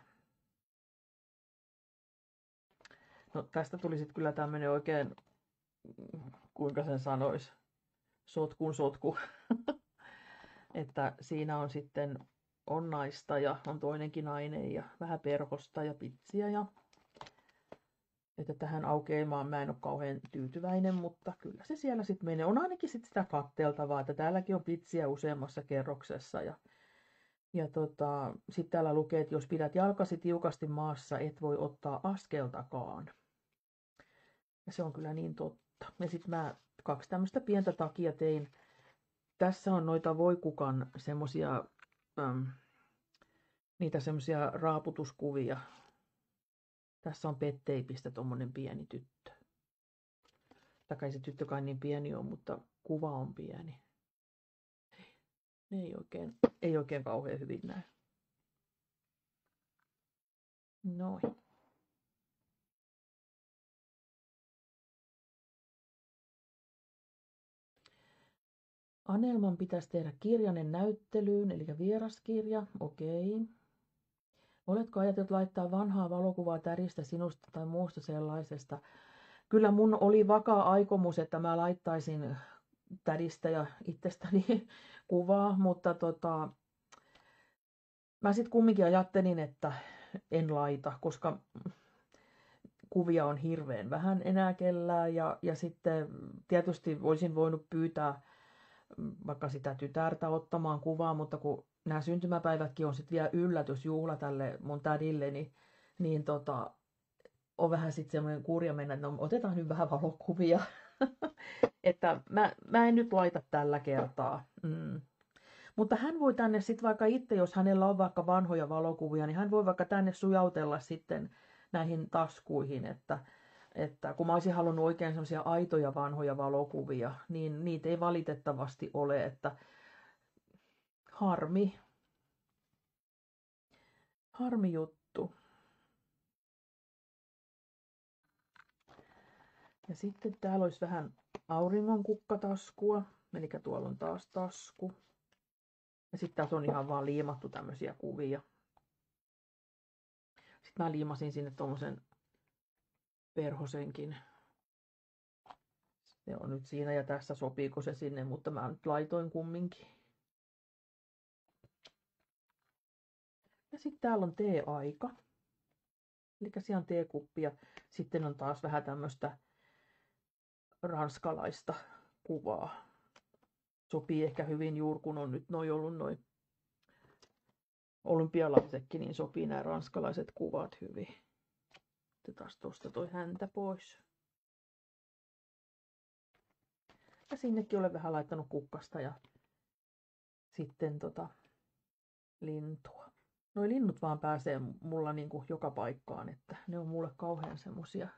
No tästä tuli sitten kyllä tämmönen oikein, kuinka sen sanois, sotku. Että siinä on sitten on naista ja on toinenkin nainen ja vähän perhosta ja pitsiä. Ja että tähän aukeamaan mä en ole kauhean tyytyväinen, mutta kyllä se siellä sitten menee. On ainakin sitten sitä katteltavaa, että täälläkin on pitsiä useammassa kerroksessa. Ja sitten täällä lukee, että jos pidät jalkasi tiukasti maassa, et voi ottaa askeltakaan. Ja se on kyllä niin totta. Ja sitten mä 2 tämmöistä pientä takia tein. Tässä on noita voikukan semmosia, niitä semmosia raaputuskuvia. Tässä on petteipistä tommonen pieni tyttö. Tai se tyttö kai niin pieni on, mutta kuva on pieni. Ei oikein kauhean hyvin näy. Noin. Anelman pitäisi tehdä kirjanen näyttelyyn, eli vieraskirja. Okei. Oletko ajatellut laittaa vanhaa valokuvaa täristä sinusta tai muusta sellaisesta? Kyllä mun oli vakaa aikomus, että mä laittaisin tädistä ja itsestäni kuvaa, mutta mä sitten kumminkin ajattelin, että en laita, koska kuvia on hirveän vähän enää kellään ja sitten tietysti olisin voinut pyytää vaikka sitä tytärtä ottamaan kuvaa, mutta kun nämä syntymäpäivätkin on sitten vielä yllätysjuhla tälle mun tädille, niin on vähän sitten semmoinen kurja mennä, että no, otetaan nyt vähän valokuvia. Että mä en nyt laita tällä kertaa. Mutta hän voi tänne sitten vaikka itse, jos hänellä on vaikka vanhoja valokuvia, niin hän voi vaikka tänne sujautella sitten näihin taskuihin, että kun mä olisin halunnut oikein semmoisia aitoja vanhoja valokuvia, niin niitä ei valitettavasti ole, että harmi juttu. Ja sitten täällä olisi vähän auringon kukkataskua, eli tuolla on taas tasku. Ja sitten tässä on ihan vaan liimattu tämmöisiä kuvia. Sitten mä liimasin sinne tommosen perhosenkin. Se on nyt siinä ja tässä, sopiiko se sinne, mutta mä nyt laitoin kumminkin. Ja sitten täällä on teeaika. Eli siellä on teekuppi ja sitten on taas vähän tämmöistä ranskalaista kuvaa. Sopii ehkä hyvin juuri, kun on nyt ollut noin olympialaisetkin, niin sopii nämä ranskalaiset kuvat hyvin. Otetaan tuosta toi häntä pois. Ja sinnekin olen vähän laittanut kukkasta ja sitten lintua. Noi linnut vaan pääsee mulla niinku joka paikkaan, että ne on mulle kauhean semmosia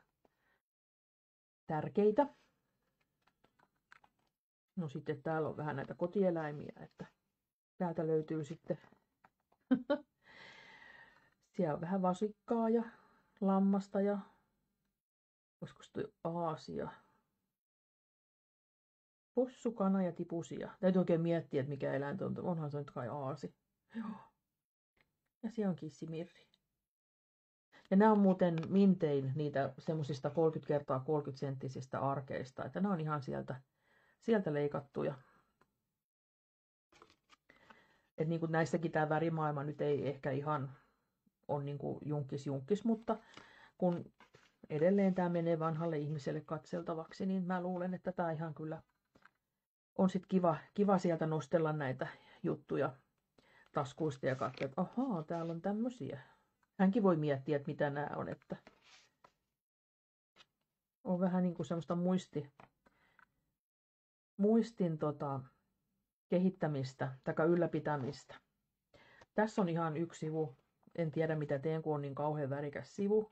tärkeitä. No sitten täällä on vähän näitä kotieläimiä, että täältä löytyy sitten siellä on vähän vasikkaa ja lammasta ja olisiko toi aasia. Possu, kana ja tipusia. Täytyy oikein miettiä, että mikä eläintä on. Onhan se nyt kai aasi. Joo. Ja siellä on kissimirri. Ja nämä on muuten mintein niitä semmosista 30 x 30 senttisistä arkeista. Että nämä on ihan sieltä leikattuja. Että niin kuin näissäkin tämä värimaailma nyt ei ehkä ihan on niin kuin junkkis, mutta kun edelleen tämä menee vanhalle ihmiselle katseltavaksi, niin mä luulen, että tämä ihan kyllä on sitten kiva sieltä nostella näitä juttuja taskuista ja katsoa, että ahaa, täällä on tämmöisiä. Hänkin voi miettiä, että mitä nämä on, että on vähän niin kuin semmoista muistin kehittämistä tai ylläpitämistä. Tässä on ihan yksi sivu. En tiedä mitä teen, kun on niin kauhean värikäs sivu.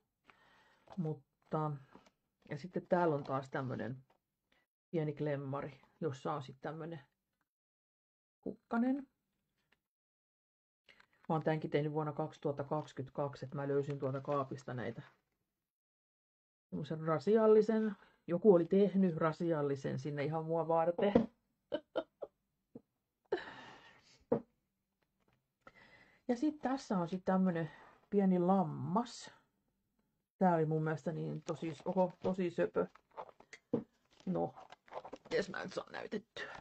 Mutta ja sitten täällä on taas tämmöinen pieni klemmari, jossa on sitten tämmöinen kukkanen. Mä oon tämänkin tehnyt vuonna 2022, että mä löysin tuolta kaapista näitä semmoisen rasiallisen. Joku oli tehnyt rasiallisen sinne ihan mua varten. Ja sitten tässä on sitten tämmönen pieni lammas. Tää oli mun mielestä niin tosi söpö. No, ties mä nyt saan näytettyä.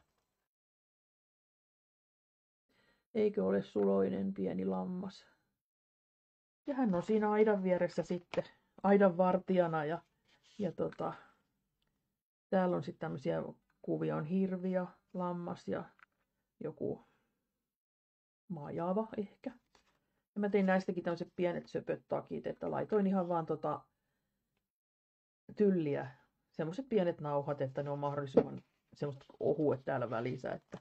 Eikö ole suloinen pieni lammas? Ja hän on siinä aidan vieressä sitten, aidan vartijana ja täällä on sitten tämmöisiä kuvia, on hirvi ja lammas ja joku majava ehkä. Ja mä tein näistäkin tämmöiset pienet söpöt takit, että laitoin ihan vaan tylliä, semmoiset pienet nauhat, että ne on mahdollisimman semmoista ohuet täällä välissä, että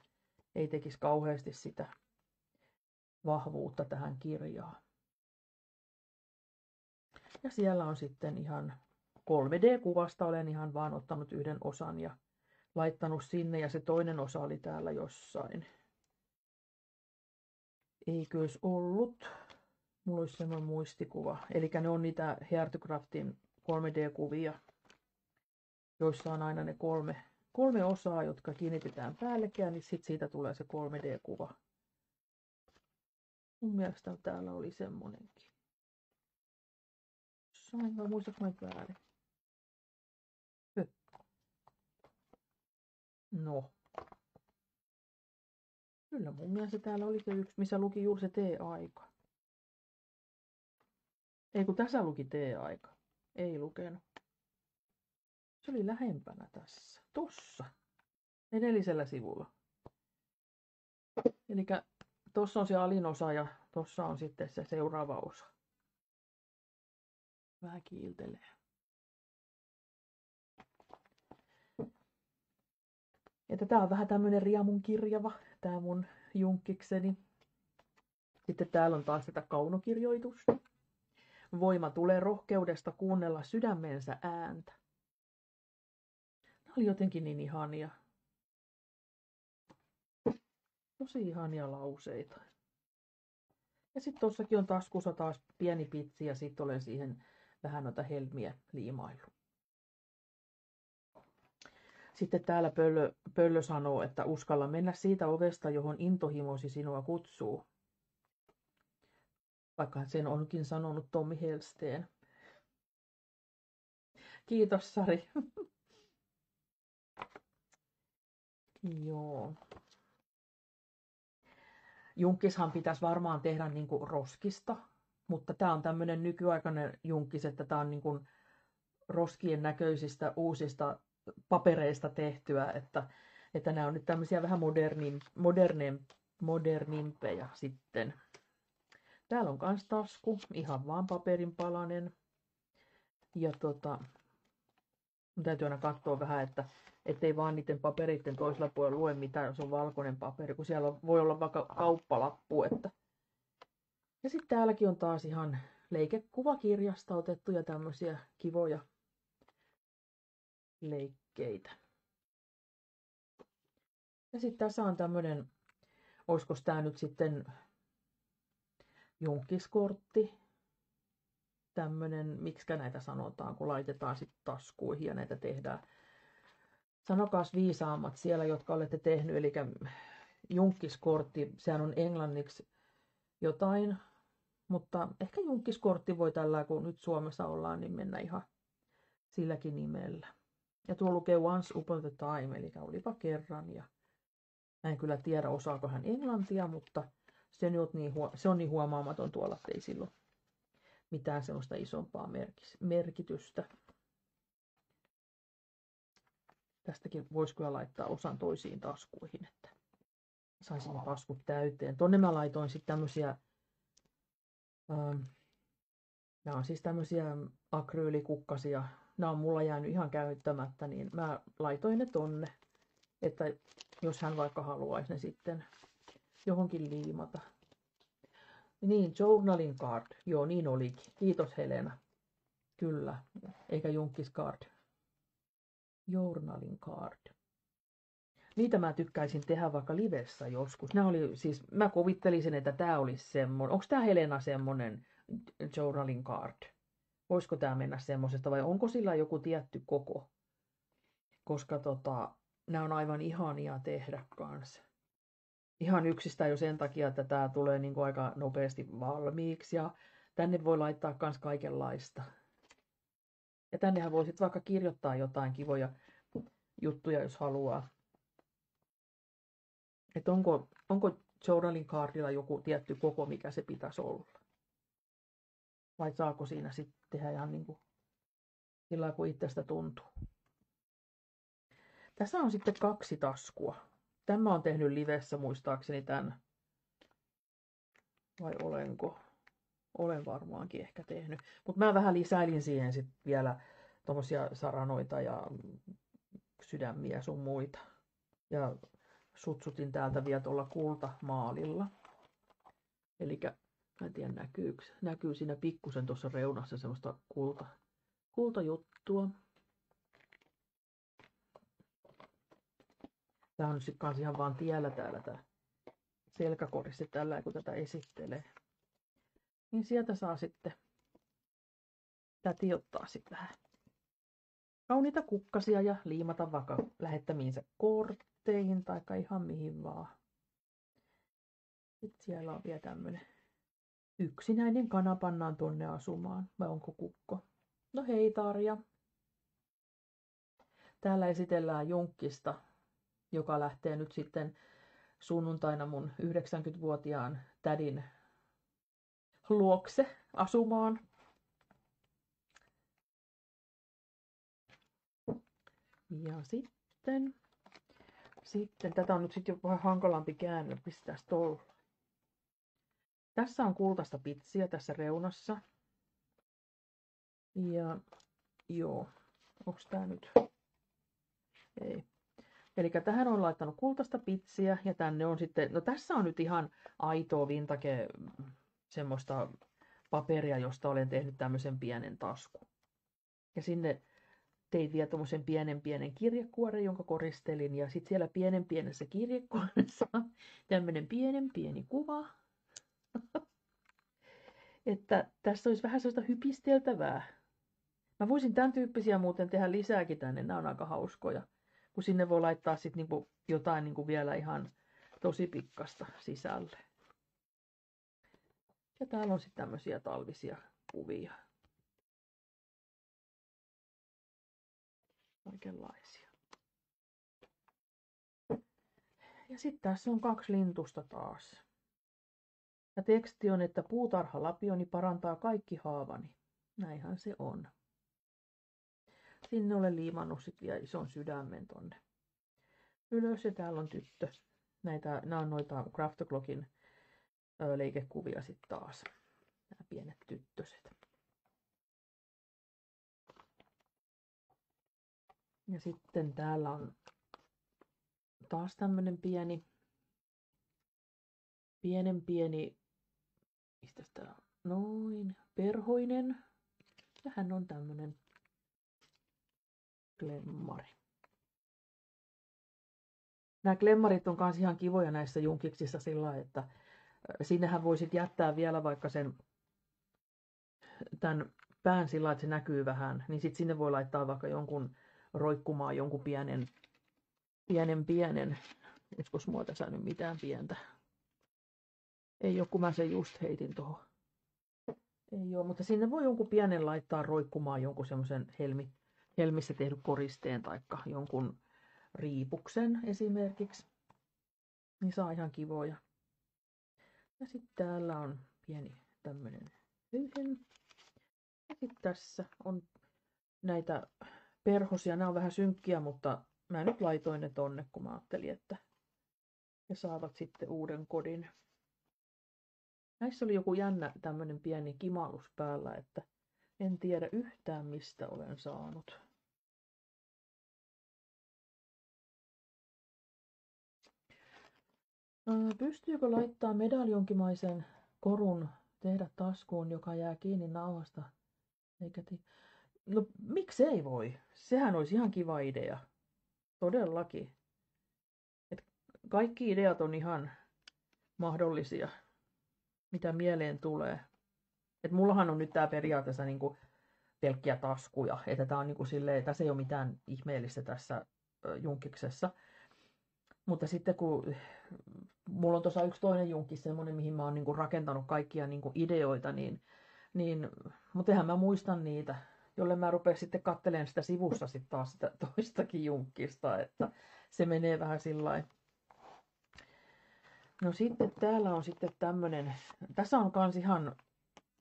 ei tekisi kauheasti sitä vahvuutta tähän kirjaan. Ja siellä on sitten ihan 3D-kuvasta, olen ihan vaan ottanut yhden osan ja laittanut sinne ja se toinen osa oli täällä jossain. Eikös ollut? Mulla olisi semmoinen muistikuva. Eli ne on niitä Heartcraftin 3D-kuvia, joissa on aina ne kolme osaa, jotka kiinnitetään päällekkäin, niin sit siitä tulee se 3D-kuva. Mun mielestä täällä oli semmonenkin. Sain vai muistaaks mä väärin? No. Kyllä mun mielestä täällä oli se yksi, missä luki juuri se T-aika. Ei kun tässä luki T-aika. Ei lukenut. Se oli lähempänä tässä. Tossa. Edellisellä sivulla. Eli tossa on se alin osa ja tossa on sitten se seuraava osa. Vähän kiiltelee. Että tää on vähän tämmönen riemun kirjava, tää mun junkkikseni. Sitten täällä on taas tätä kaunokirjoitusta. Voima tulee rohkeudesta kuunnella sydämensä ääntä. Nämä oli jotenkin niin ihania. Tosi ihania lauseita. Ja sitten tossakin on taskussa taas pieni pitsi ja sitten olen siihen vähän noita helmiä liimaillut. Sitten täällä Pöllö sanoo, että uskalla mennä siitä ovesta, johon intohimosi sinua kutsuu. Vaikka sen onkin sanonut Tommi Helsteen. Kiitos Sari. Joo. Junkkishan pitäisi varmaan tehdä niin kuin roskista, mutta tämä on tämmöinen nykyaikainen junkkis, että tämä on niin kuin roskien näköisistä uusista papereista tehtyä, että nämä on nyt tämmöisiä vähän modernimpeja sitten. Täällä on kans tasku, ihan vaan paperin palanen. Ja mun täytyy aina katsoa vähän, ettei vaan niiden papereiden toisella puolella lue mitään, jos on valkoinen paperi, kun siellä voi olla vaikka kauppalappu. Ja sitten täälläkin on taas ihan leikekuvakirjasta otettuja tämmöisiä kivoja leikkeitä. Ja sitten tässä on tämmönen, olisiko tää nyt sitten junkkiskortti. Tämmönen, miksikä näitä sanotaan, kun laitetaan sitten taskuihin ja näitä tehdään. Sanokaas viisaammat siellä, jotka olette tehnyt, eli junkkiskortti, sehän on englanniksi jotain, mutta ehkä junkkiskortti voi tällä, kun nyt Suomessa ollaan, niin mennä ihan silläkin nimellä. Ja tuo lukee Once Upon a Time, eli olipa kerran, ja mä en kyllä tiedä, osaako hän englantia, mutta se on niin huomaamaton tuolla, että ei silloin mitään sellaista isompaa merkitystä. Tästäkin voisi kyllä laittaa osan toisiin taskuihin, että saisin ne taskut täyteen. Tonne mä laitoin sitten tämmöisiä, nämä on siis tämmöisiä akryylikukkasia. Nämä on mulla jäänyt ihan käyttämättä, niin mä laitoin ne tonne, että jos hän vaikka haluaisi ne sitten johonkin liimata. Niin, journaling card. Joo, niin olikin. Kiitos Helena. Kyllä, eikä junkkiscard. Journaling card. Niitä mä tykkäisin tehdä vaikka livessä joskus. Mä kuvittelisin, että tää olisi semmonen. Onko tää Helena semmonen journaling card? Voisiko tää mennä semmosesta vai onko sillä joku tietty koko? Koska nämä on aivan ihania tehdä kanssa. Ihan yksistään jo sen takia, että tää tulee niinku aika nopeasti valmiiksi ja tänne voi laittaa kans kaikenlaista. Ja tännehän voi sitten vaikka kirjoittaa jotain kivoja juttuja, jos haluaa. Että onko journaling cardilla joku tietty koko, mikä se pitäisi olla? Vai saako siinä sitten tehdä ihan niin kuin sillä kun itsestä tuntuu? Tässä on sitten 2 taskua. Tämä on tehnyt livessä muistaakseni tämän. Vai olenko? Olen varmaankin ehkä tehnyt. Mutta mä vähän lisäilin siihen sitten vielä tommosia saranoita ja sydämiä sun muita. Ja sutsutin täältä vielä tuolla kultamaalilla. Elikkä mä en tiedä näkyy siinä pikkusen tuossa reunassa semmoista kultajuttua. Tää on nyt sit kans ihan vaan tiellä täällä tää selkäkoristi tällä, kun tätä esittelee. Niin sieltä saa sitten, täti ottaa sitten vähän kauniita kukkasia ja liimata vaikka lähettämiinsä kortteihin tai ihan mihin vaan. Sitten siellä on vielä tämmönen yksinäinen kana pannaan tonne asumaan, vai onko kukko? No hei Tarja. Täällä esitellään junkkista, joka lähtee nyt sitten sunnuntaina mun 90-vuotiaan tädin luokse asumaan. Ja sitten tätä on nyt sitten jo vähän hankalampi käännä, pistää tuolla. Tässä on kultaista pitsiä tässä reunassa. Ja joo, onks tää nyt? Ei. Eli tähän on laittanut kultaista pitsiä ja tänne on sitten, no tässä on nyt ihan aitoa vintage semmoista paperia, josta olen tehnyt tämmöisen pienen taskun. Ja sinne tein vielä tommosen pienen kirjekuoren, jonka koristelin. Ja sitten siellä pienessä kirjekuoressa tämmönen pieni kuva. Että tässä olisi vähän sellaista hypisteltävää. Mä voisin tämän tyyppisiä muuten tehdä lisääkin tänne, nämä on aika hauskoja. Kun sinne voi laittaa sitten niinku jotain niinku vielä ihan tosi pikkasta sisälle. Ja täällä on sitten tämmöisiä talvisia kuvia. Kaikenlaisia. Ja sitten tässä on 2 lintusta taas. Ja teksti on, että puutarha lapioni parantaa kaikki haavani. Näinhän se on. Sinne olen liimannut sitten vielä ison sydämen tonne ylös ja täällä on tyttö. Nämä on noita Craft Clockin leikekuvia sitten taas. Nämä pienet tyttöset. Ja sitten täällä on taas tämmönen pieni, mistä tää on? Noin, perhoinen. Ja hän on tämmönen glemmari. Nämä glemmarit on kans ihan kivoja näissä junkiksissa sillä, että sinnehän voisit jättää vielä vaikka tämän pään sillä, että se näkyy vähän, niin sitten sinne voi laittaa vaikka jonkun roikkumaan jonkun pienen. Etkos mulla tässä nyt mitään pientä? Ei ole, kun mä sen just heitin tuohon. Ei ole, mutta sinne voi jonkun pienen laittaa roikkumaan jonkun semmoisen helmissä tehdyn koristeen tai jonkun riipuksen esimerkiksi. Niin saa ihan kivoja. Ja sitten täällä on pieni tämmönen höyhen. Ja sitten tässä on näitä perhosia. Nämä on vähän synkkiä, mutta mä nyt laitoin ne tonne, kun mä ajattelin, että he saavat sitten uuden kodin. Näissä oli joku jännä tämmönen pieni kimalus päällä, että en tiedä yhtään mistä olen saanut. Pystyykö laittaa medaljonkimaisen korun tehdä taskuun, joka jää kiinni nauhasta? No miksei voi? Sehän olisi ihan kiva idea. Todellakin. Et kaikki ideat on ihan mahdollisia, mitä mieleen tulee. Et mullahan on nyt tää periaatteessa niinku pelkkiä taskuja. Että tää on niinku silleen, tässä ei ole mitään ihmeellistä tässä junkiksessa. Mutta sitten kun mulla on tuossa yksi toinen junkkis semmonen, mihin mä oon niinku rakentanut kaikkia niinku ideoita, niin mutta eihän mä muistan niitä, jolle mä rupean sitten katselemaan sitä sivussa sitten taas sitä toistakin junkkista, että se menee vähän sillain. No sitten täällä on sitten tämmönen, tässä on kans ihan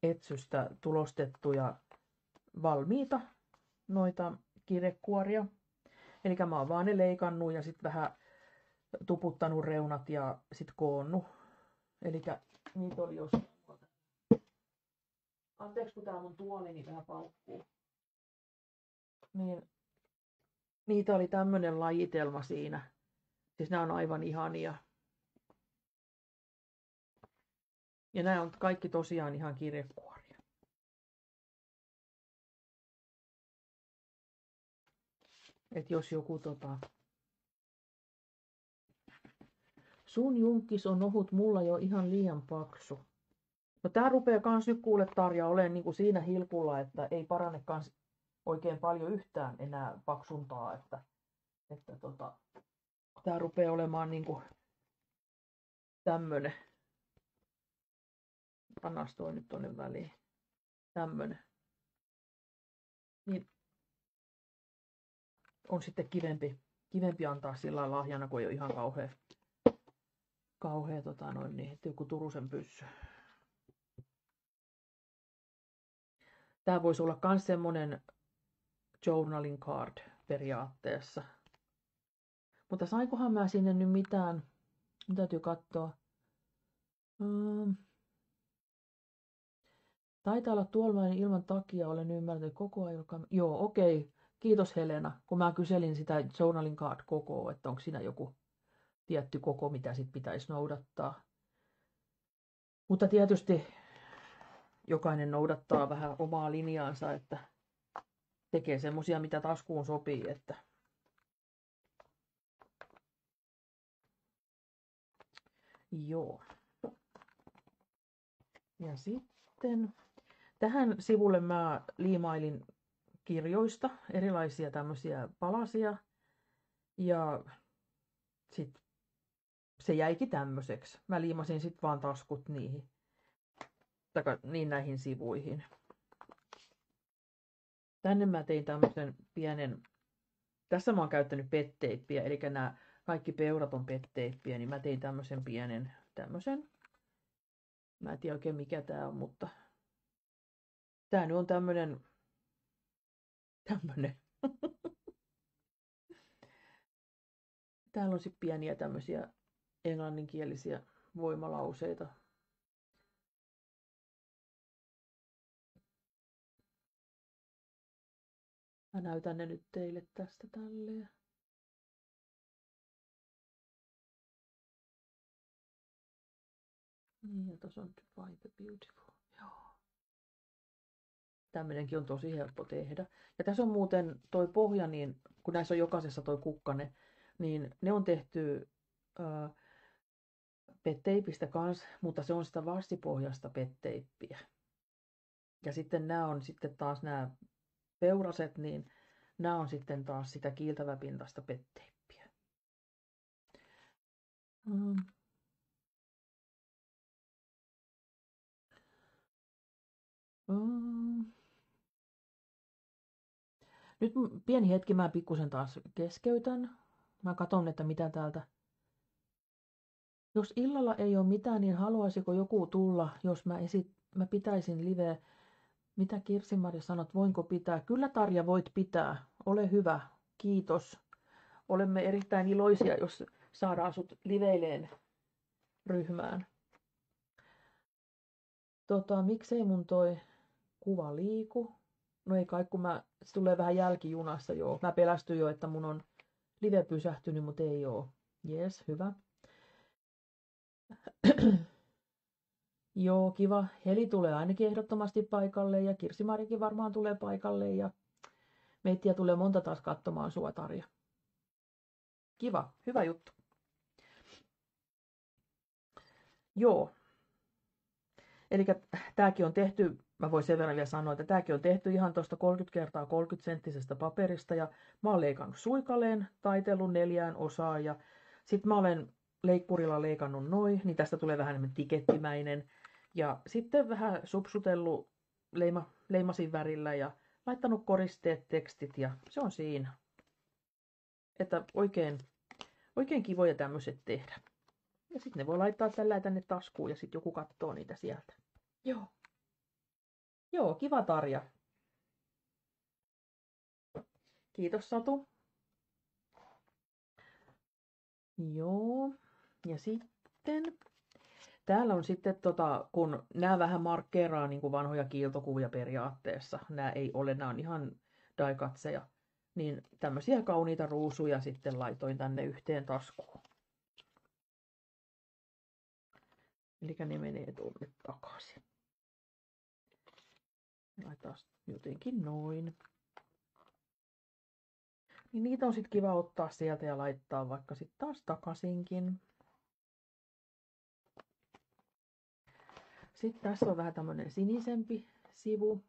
etsystä tulostettuja valmiita noita kirjekuoria. Eli mä oon vaan ne leikannut ja sitten vähän tuputtanut reunat ja sitten koonnut. Eli niitä oli jos... Anteeksi, kun tää mun tuolini vähän paukkuu. Niin, niitä oli tämmönen lajitelma siinä. Siis nämä on aivan ihania. Ja nämä on kaikki tosiaan ihan kirjekuoria. Et jos joku Sun junkkis on ohut, mulla jo ihan liian paksu. No tää rupeaa kans nyt kuule Tarja olemaan niinku siinä hilkulla, että ei parane kans oikein paljon yhtään enää paksuntaa, että tää rupeaa olemaan niinku tämmönen. Pannas toi nyt tonne väliin. Tämmönen. Niin on sitten kivempi antaa sillä lahjana, kun ei ole ihan kauhea niin, joku Turusen pyssy. Tää voisi olla myös semmonen journaling card periaatteessa. Mutta sainkohan mä sinne nyt mitään? Nyt täytyy katsoa. Taitaa olla tuollainen ilman takia, olen ymmärtänyt koko ajan. Joo, okei. Kiitos Helena, kun mä kyselin sitä journaling card kokoa, että onko siinä joku tietty koko, mitä sit pitäisi noudattaa. Mutta tietysti jokainen noudattaa vähän omaa linjaansa, että tekee semmosia, mitä taskuun sopii, että joo. Ja sitten tähän sivulle mä liimailin kirjoista erilaisia tämmöisiä palasia ja sit se jäikin tämmöiseksi. Mä liimasin sit vaan taskut niihin. Niin näihin sivuihin. Tänne mä tein tämmöisen pienen, tässä mä oon käyttänyt petteippiä, eli nämä kaikki peurat on petteippiä, niin mä tein tämmöisen pienen, mä en tiedä oikein mikä tää on, mutta tää nyt on tämmönen. Täällä on sit pieniä tämmöisiä englanninkielisiä voimalauseita. Mä näytän ne nyt teille tästä tälleen. Niin, ja tuossa on Find the Beautiful. Joo. Tämmönenkin on tosi helppo tehdä. Ja tässä on muuten toi pohja, niin kun näissä on jokaisessa toi kukkane, niin ne on tehty petteipistä kanssa, mutta se on sitä vassipohjasta petteippiä. Ja sitten nämä on sitten taas nämä peuraset, niin nämä on sitten taas sitä kiiltäväpintaista petteippiä. Nyt pieni hetki mä pikkusen taas keskeytän. Mä katson, että mitä täältä. Jos illalla ei ole mitään, niin haluaisiko joku tulla, jos mä pitäisin liveä? Mitä Kirsi-Mari sanot, voinko pitää? Kyllä Tarja, voit pitää. Ole hyvä. Kiitos. Olemme erittäin iloisia, jos saadaan sut liveileen ryhmään. Miksei mun toi kuva liiku? No ei kai, kun se tulee vähän jälkijunassa, joo. Mä pelästyin jo, että mun on live pysähtynyt, mutta ei oo. Jes, hyvä. Joo, kiva. Heli tulee ainakin ehdottomasti paikalle ja Kirsi-Marikin varmaan tulee paikalle ja meittiä tulee monta taas katsomaan sua, Tarja. Kiva, hyvä juttu. Joo. Eli tääkin on tehty, mä voin sen verran vielä sanoa, että tääkin on tehty ihan tuosta 30 x 30 senttisestä paperista ja mä oon leikannut suikaleen, taitellut 4 osaan ja sit mä olen leikkurilla leikannut noin, niin tästä tulee vähän enemmän tikettimäinen. Ja sitten vähän supsutellut leimasin värillä ja laittanut koristeet, tekstit ja se on siinä. Että oikein kivoja tämmöiset tehdä. Ja sitten ne voi laittaa tällä tänne taskuun ja sitten joku katsoo niitä sieltä. Joo. Joo, kiva Tarja. Kiitos Satu. Joo. Ja sitten täällä on sitten, kun nämä vähän markkeeraa niin kuin vanhoja kiiltokuvia periaatteessa. Nämä ei ole, nämä on ihan daikatseja. Niin tämmöisiä kauniita ruusuja sitten laitoin tänne yhteen taskuun. Eli ne menee tuonne takaisin. Laitetaan jotenkin noin. Niin niitä on sitten kiva ottaa sieltä ja laittaa vaikka sitten taas takaisinkin. Sitten tässä on vähän tämmönen sinisempi sivu.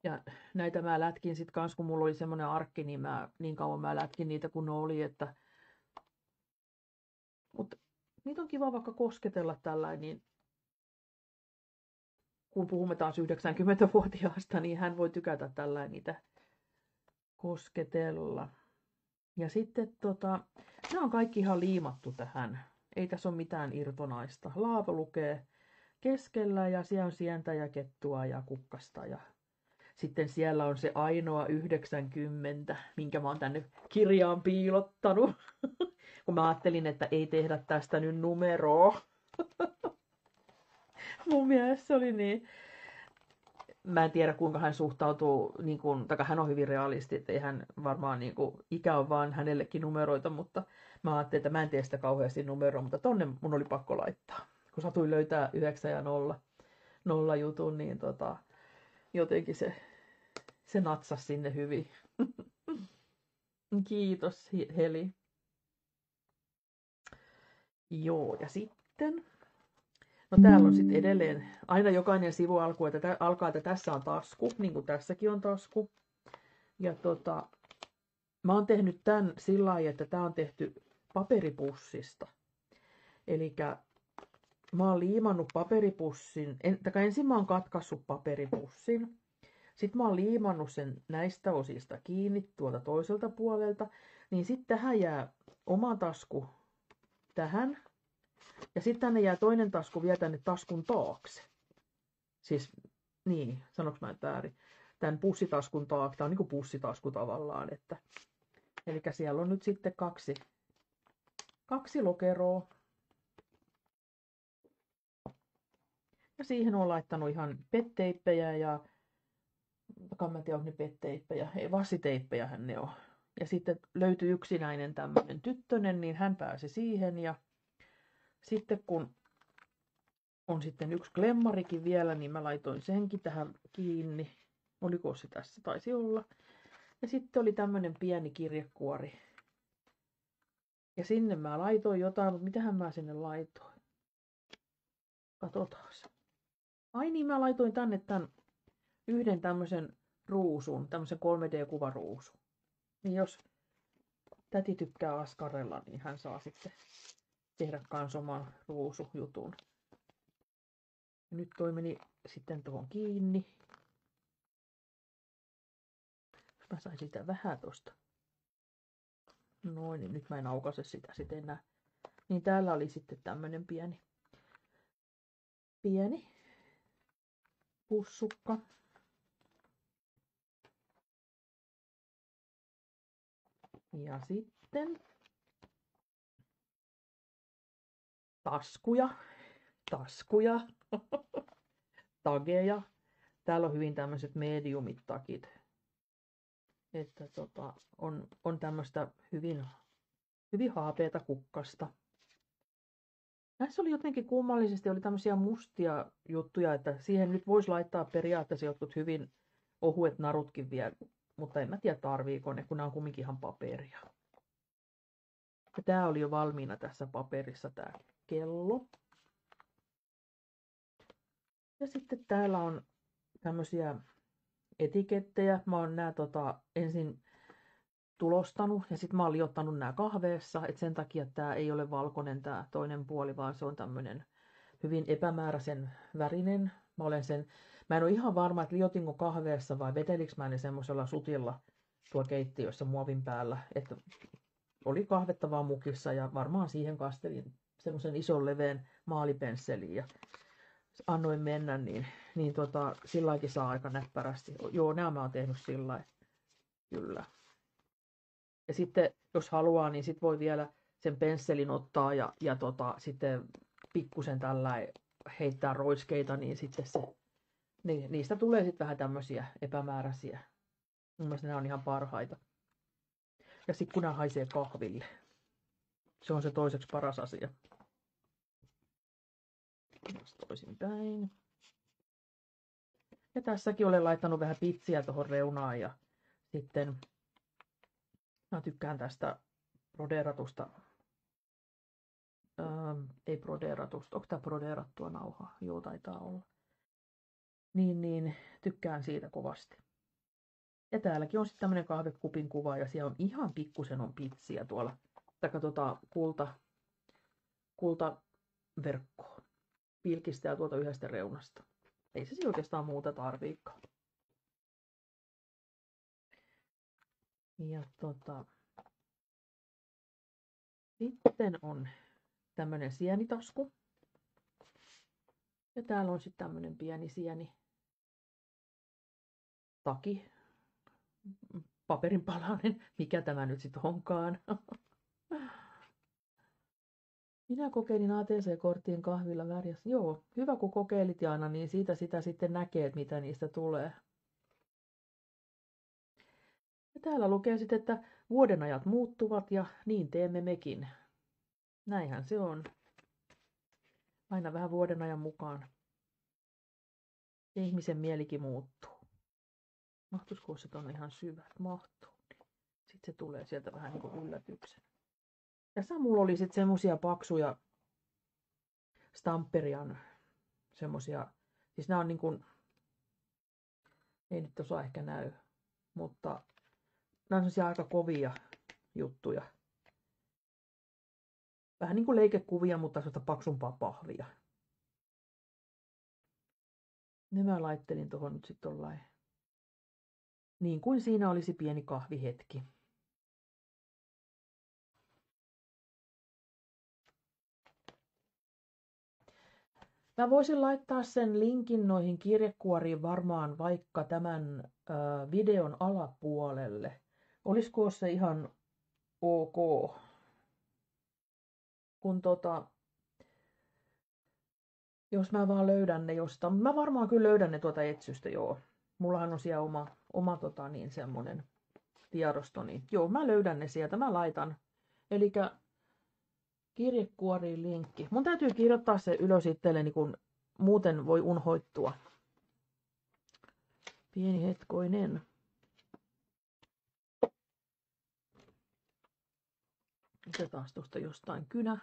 Ja näitä mä lätkin sit kans, kun mulla oli semmonen arkki, niin niin kauan mä lätkin niitä kun ne oli, että... Mutta niitä on kiva vaikka kosketella tällainen, niin kun puhumme taas 90-vuotiaasta, niin hän voi tykätä tällainen niitä kosketella. Ja sitten nämä on kaikki ihan liimattu tähän. Ei tässä ole mitään irtonaista. Laavo lukee keskellä ja siellä on sientä ja kettua ja kukkasta. Ja sitten siellä on se ainoa 90, minkä mä oon tänne kirjaan piilottanut. Kun mä ajattelin, että ei tehdä tästä nyt numeroa. Mun mielestä se oli niin. Mä en tiedä, kuinka hän suhtautuu, niin kuin, tai hän on hyvin realisti, että ei hän varmaan, niin kuin, ikä on vaan hänellekin numeroita, mutta mä ajattelin, että mä en tee sitä kauheasti numeroa, mutta tonne mun oli pakko laittaa. Kun satuin löytää 9 ja 0 jutun, niin jotenkin se natsasi sinne hyvin. Kiitos, Heli. Joo, ja sitten... No täällä on sitten edelleen, aina jokainen sivu alkaa, että tässä on tasku, niin kuin tässäkin on tasku. Ja mä oon tehnyt tän sillä lailla, että tää on tehty paperipussista. Eli mä oon liimannut paperipussin, ensin mä oon katkaissut paperipussin. Sitten mä oon liimannut sen näistä osista kiinni tuolta toiselta puolelta. Niin sitten tähän jää oma tasku tähän. Ja sitten tänne jää toinen tasku vielä tänne taskun taakse. Siis, niin, sanoks mä nyt väärin. Tän pussitaskun taakse. Tää on niinku pussitasku tavallaan. Eli siellä on nyt sitten kaksi lokeroa. Ja siihen on laittanut ihan petteippejä ja... Mä en tiedä, onko ne petteippejä. Ei, vassiteippejähän ne on. Ja sitten löytyi yksinäinen tämmönen tyttönen, niin hän pääsi siihen ja... Sitten kun on sitten yksi klemmarikin vielä, niin mä laitoin senkin tähän kiinni. Oliko se tässä? Taisi olla. Ja sitten oli tämmönen pieni kirjekuori. Ja sinne mä laitoin jotain, mutta mitähän mä sinne laitoin? Katsotaan. Ai niin, mä laitoin tänne tän yhden tämmösen ruusun, tämmösen 3D-kuvaruusun. Niin jos täti tykkää askarella, niin hän saa sitten tehdä kans oman ruusujutun. Nyt toi meni sitten tuohon kiinni. Mä sain sitä vähän tosta. Noin, niin nyt mä en aukaise sitä sitten enää. Niin täällä oli sitten tämmönen pieni pussukka. Ja sitten taskuja, tageja. Täällä on hyvin tämmöiset mediumit takit. Että on tämmöistä hyvin haapeata kukkasta. Näissä oli jotenkin kummallisesti oli tämmöisiä mustia juttuja, että siihen nyt voisi laittaa periaatteessa jotkut hyvin ohuet narutkin vielä, mutta en mä tiedä tarviiko ne, kun nämä on kumminkin ihan paperia. Ja tää oli jo valmiina tässä paperissa tää kello. Ja sitten täällä on tämmöisiä etikettejä. Mä oon nää ensin tulostanut ja sitten mä oon liottanut nää kahveessa, että sen takia tää ei ole valkoinen tää toinen puoli, vaan se on tämmönen hyvin epämääräisen värinen. Mä en ole ihan varma, että liotinko kahveessa vai veteliks mä ne semmosella sutilla tuolla keittiössä muovin päällä, että oli kahvetta vaan mukissa ja varmaan siihen kastelin semmoisen ison leveän maalipensseliin ja annoin mennä, niin silläkin saa aika näppärästi. Joo, nämä mä oon tehnyt sillä kyllä. Ja sitten, jos haluaa, niin sit voi vielä sen pensselin ottaa ja sitten pikkusen tällä heittää roiskeita, niin sitten niistä tulee sitten vähän tämmöisiä epämääräisiä. Mun mielestä nämä on ihan parhaita. Ja sitten kun nämä haisee kahville. Se on se toiseksi paras asia. Toisinpäin. Ja tässäkin olen laittanut vähän pitsiä tuohon reunaan ja sitten mä tykkään tästä brodeeratusta ei brodeeratusta. Onko tämä brodeerattua nauhaa? Joo, taitaa olla. Niin, tykkään siitä kovasti. Ja täälläkin on sitten tämmönen kahvikupin kuva ja siellä on ihan pikkusen on pitsiä tuolla. Taikka kultaverkkoa. Pilkistää tuolta yhdestä reunasta. Ei se oikeastaan muuta tarviikaan. Ja sitten on tämmönen sienitasku. Ja täällä on sitten tämmönen pieni sieni taki. Paperinpalanen, mikä tämä nyt sitten onkaan. Minä kokeilin ATC-korttien kahvilla värjässä. Joo, hyvä kun kokeilit Jaana, niin siitä sitä sitten näkee, että mitä niistä tulee. Ja täällä lukee sitten, että vuodenajat muuttuvat ja niin teemme mekin. Näinhän se on. Aina vähän vuodenajan mukaan. Ja ihmisen mielikin muuttuu. Mahtuisiko se tuonne ihan syvät? Mahtuu. Sitten se tulee sieltä vähän niin kuin yllätyksenä. Tässä mulla oli sitten semmosia paksuja Stamperian semmosia, siis nämä on niin kuin, ei nyt osaa ehkä näy, mutta nämä on semmosia aika kovia juttuja. Vähän niin kuin leikekuvia, mutta semmoista paksumpaa pahvia. Ne mä laittelin tuohon nyt sitten tollain. Niin kuin siinä olisi pieni kahvihetki. Mä voisin laittaa sen linkin noihin kirjekuoriin varmaan vaikka tämän videon alapuolelle. Olisiko se ihan ok? Kun jos mä vaan löydän ne jostain. Mä varmaan kyllä löydän ne tuota etsystä, joo. Mullahan on siellä oma semmonen tiedosto, niin joo, mä löydän ne sieltä, mä laitan. Elikkä kirjekuoriin linkki. Mun täytyy kirjoittaa se ylös itselleni, kun muuten voi unhoittua. Pieni hetkoinen. Otetaan tuosta jostain kynä.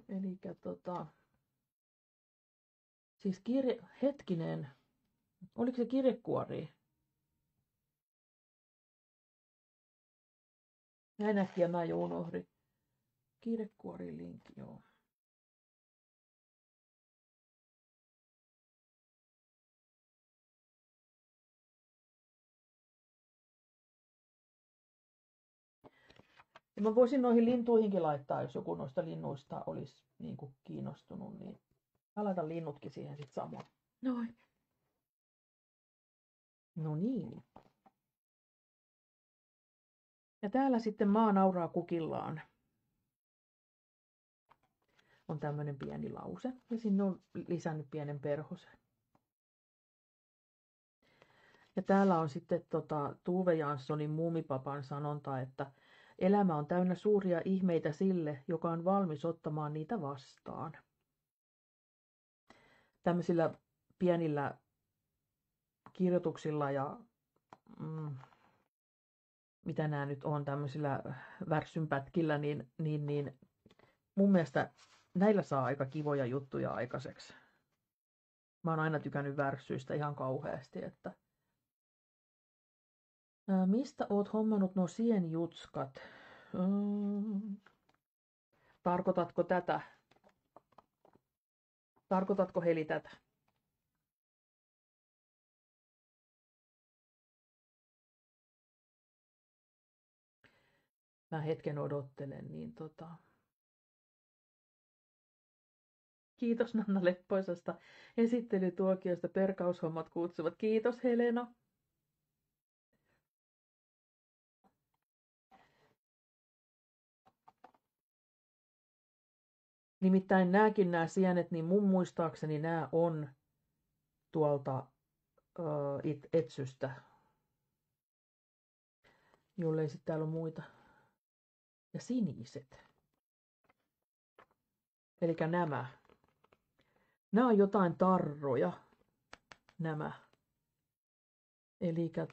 Elikkä siis hetkinen. Oliko se kirjekuori? Näin äkkiä mä jo unohdin. Kirjekuori linkki, joo. Ja mä voisin noihin lintuihinkin laittaa, jos joku noista linnuista olisi niin kuin kiinnostunut, niin mä laitan linnutkin siihen sitten samoin. Noin. No niin. Ja täällä sitten maa nauraa kukillaan. On tämmönen pieni lause ja sinne on lisännyt pienen perhosen. Ja täällä on sitten Tuve Janssonin Muumipapan sanonta, että elämä on täynnä suuria ihmeitä sille, joka on valmis ottamaan niitä vastaan. Tämmöisillä pienillä kirjoituksilla ja mitä nämä nyt on, tämmöisillä värssynpätkillä, niin mun mielestä näillä saa aika kivoja juttuja aikaiseksi. Mä oon aina tykännyt värssyistä ihan kauheasti, että mistä oot hommannut nuo sienjutskat? Tarkoitatko tätä? Tarkoitatko Heli tätä? Mä hetken odottelen, niin Kiitos Nanna Leppoisesta esittelytuokiosta. Perkaushommat kutsuvat. Kiitos Helena. Nimittäin nämä sienet, niin mun muistaakseni nämä on tuolta etsystä. Jollei sitten täällä ole muita. Ja siniset. Elikkä nämä. Nämä on jotain tarroja. Nämä. Elikkä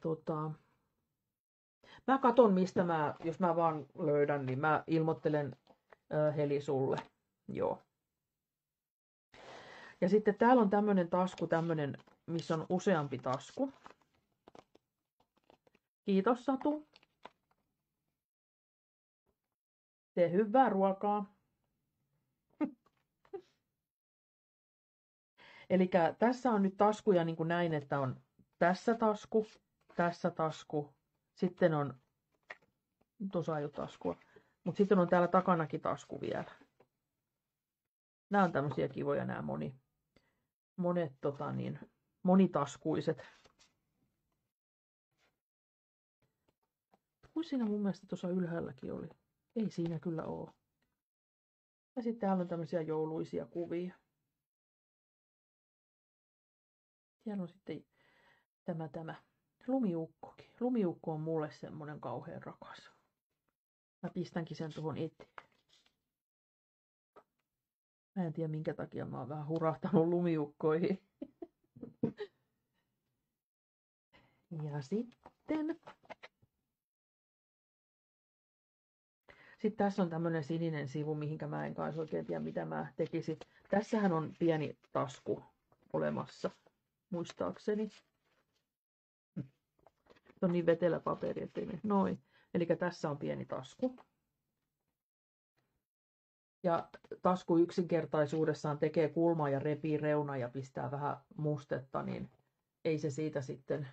Mä katon, mistä jos mä vaan löydän, niin mä ilmoittelen Heli sulle. Joo. Ja sitten täällä on tämmönen tasku, missä on useampi tasku. Kiitos Satu. Tee hyvää ruokaa. Eli tässä on nyt taskuja niin kuin näin, että on tässä tasku, sitten on, tuossa ei ole taskua, mutta sitten on täällä takanakin tasku vielä. Nämä on tämmöisiä kivoja nämä monet monitaskuiset. Kuin siinä mun mielestä tuossa ylhäälläkin oli. Ei siinä kyllä ole. Ja sitten täällä on tämmöisiä jouluisia kuvia. Siellä on sitten tämä lumiukkokin. Lumiukko on mulle semmonen kauhean rakas. Mä pistänkin sen tuohon eteen. Mä en tiedä minkä takia mä oon vähän hurahtanut lumiukkoihin. Ja sitten tässä on tämmönen sininen sivu, mihinkä mä en kanssa oikein tiedä mitä mä tekisin. Tässähän on pieni tasku olemassa, muistaakseni. Se on niin vetelä paperi, ettei ne. Noin. Eli tässä on pieni tasku. Ja tasku yksinkertaisuudessaan tekee kulmaa ja repii reunaa ja pistää vähän mustetta, niin ei se siitä sitten.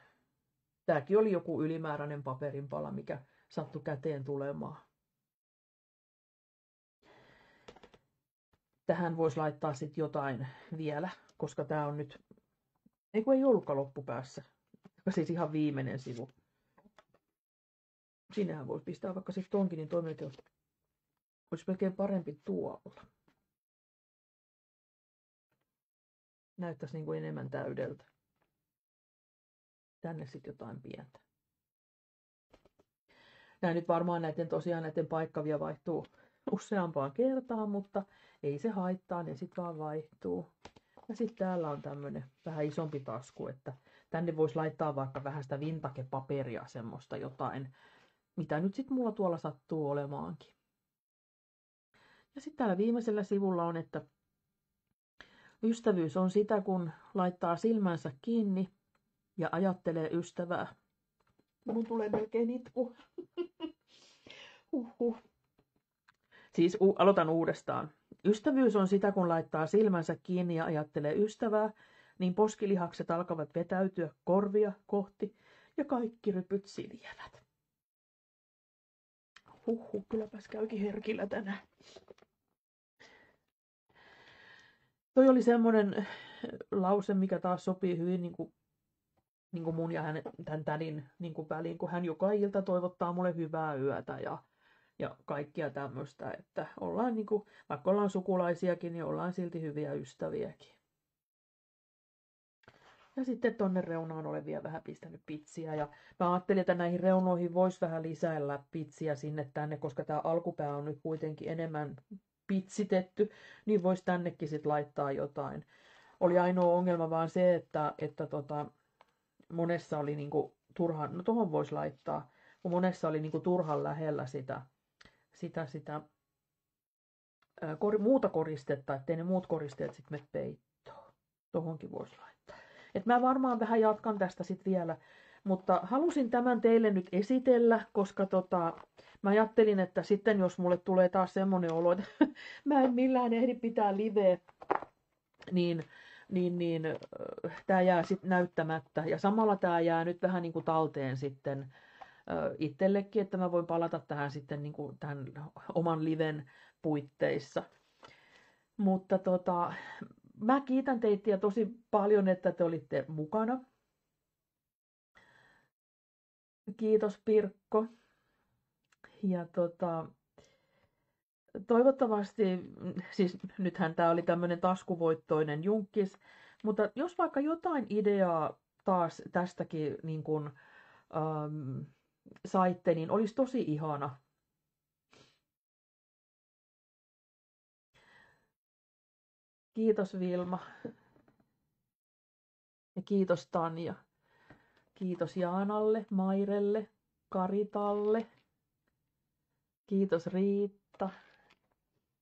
Tääkin oli joku ylimääräinen paperinpala, mikä sattui käteen tulemaan. Tähän voisi laittaa sitten jotain vielä, koska tää on nyt, ei ollutkaan loppupäässä, siis ihan viimeinen sivu. Sinnehän voisi pistää vaikka sitten tonkin, niin toiminta olisi melkein parempi tuolla. Näyttäisi niin kuin enemmän täydeltä. Tänne sitten jotain pientä. Nämä nyt varmaan näiden paikkavia vaihtuu useampaan kertaan, mutta ei se haittaa, ne sitten vaan vaihtuu. Ja sitten täällä on tämmönen vähän isompi tasku, että tänne voisi laittaa vaikka vähän sitä vintage-paperia, semmoista jotain, mitä nyt sitten mulla tuolla sattuu olemaankin. Ja sitten täällä viimeisellä sivulla on, että ystävyys on sitä, kun laittaa silmänsä kiinni ja ajattelee ystävää. Mun tulee melkein itku. Siis aloitan uudestaan. Ystävyys on sitä, kun laittaa silmänsä kiinni ja ajattelee ystävää, niin poskilihakset alkavat vetäytyä korvia kohti ja kaikki rypyt siljelät. Kylläpäs käykin herkillä tänään. Toi oli semmonen lause, mikä taas sopii hyvin niin kuin mun ja tämän tädin niin kuin väliin, kun hän joka ilta toivottaa mulle hyvää yötä ja kaikkia tämmöistä, että ollaan niin kuin, vaikka ollaan sukulaisiakin, niin ollaan silti hyviä ystäviäkin. Ja sitten tonne reunaan olen vielä vähän pistänyt pitsiä ja mä ajattelin, että näihin reunoihin voisi vähän lisäillä pitsiä sinne tänne, koska tämä alkupää on nyt kuitenkin enemmän pitsitetty, niin voisi tännekin sitten laittaa jotain. Oli ainoa ongelma vaan se, että monessa oli niinku turhan, no tohon voisi laittaa, kun monessa oli niinku turhan lähellä sitä muuta koristetta, ettei ne muut koristeet sitten mene peittoon. Tohonkin voisi laittaa. Et mä varmaan vähän jatkan tästä sitten vielä, mutta halusin tämän teille nyt esitellä, koska mä ajattelin, että sitten jos mulle tulee taas semmonen olo, että mä en millään ehdi pitää liveä, niin tää jää sitten näyttämättä. Ja samalla tää jää nyt vähän niin kuin talteen sitten itsellekin, että mä voin palata tähän sitten niin kuin tähän oman liven puitteissa. Mutta mä kiitän teitä tosi paljon, että te olitte mukana. Kiitos Pirkko. Ja toivottavasti, siis nythän tää oli tämmönen taskuvoittoinen junkkis, mutta jos vaikka jotain ideaa taas tästäkin niin kun, saitte, niin olisi tosi ihana. Kiitos Vilma. Ja kiitos Tanja. Kiitos Jaanalle, Mairelle, Karitalle. Kiitos Riitta.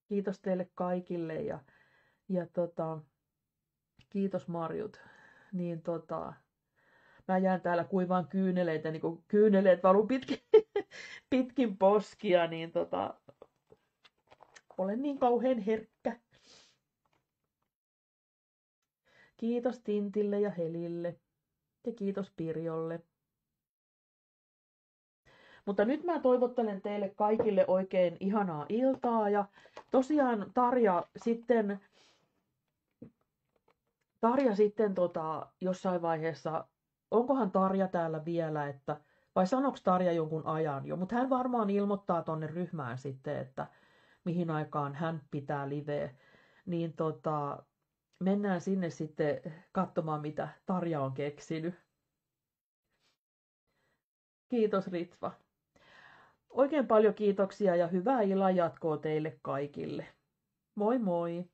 Kiitos teille kaikille ja kiitos Marjut. Niin mä jään täällä kuivaan kyyneleitä, niin kun kyyneleet valuu pitkin poskia, niin olen niin kauhean herkkä. Kiitos Tintille ja Helille ja kiitos Pirjolle. Mutta nyt mä toivottelen teille kaikille oikein ihanaa iltaa ja tosiaan Tarja sitten jossain vaiheessa, onkohan Tarja täällä vielä, vai sanoks Tarja jonkun ajan jo, mutta hän varmaan ilmoittaa tonne ryhmään sitten, että mihin aikaan hän pitää liveä, niin mennään sinne sitten katsomaan, mitä Tarja on keksinyt. Kiitos Ritva. Oikein paljon kiitoksia ja hyvää illan jatkoa teille kaikille. Moi moi!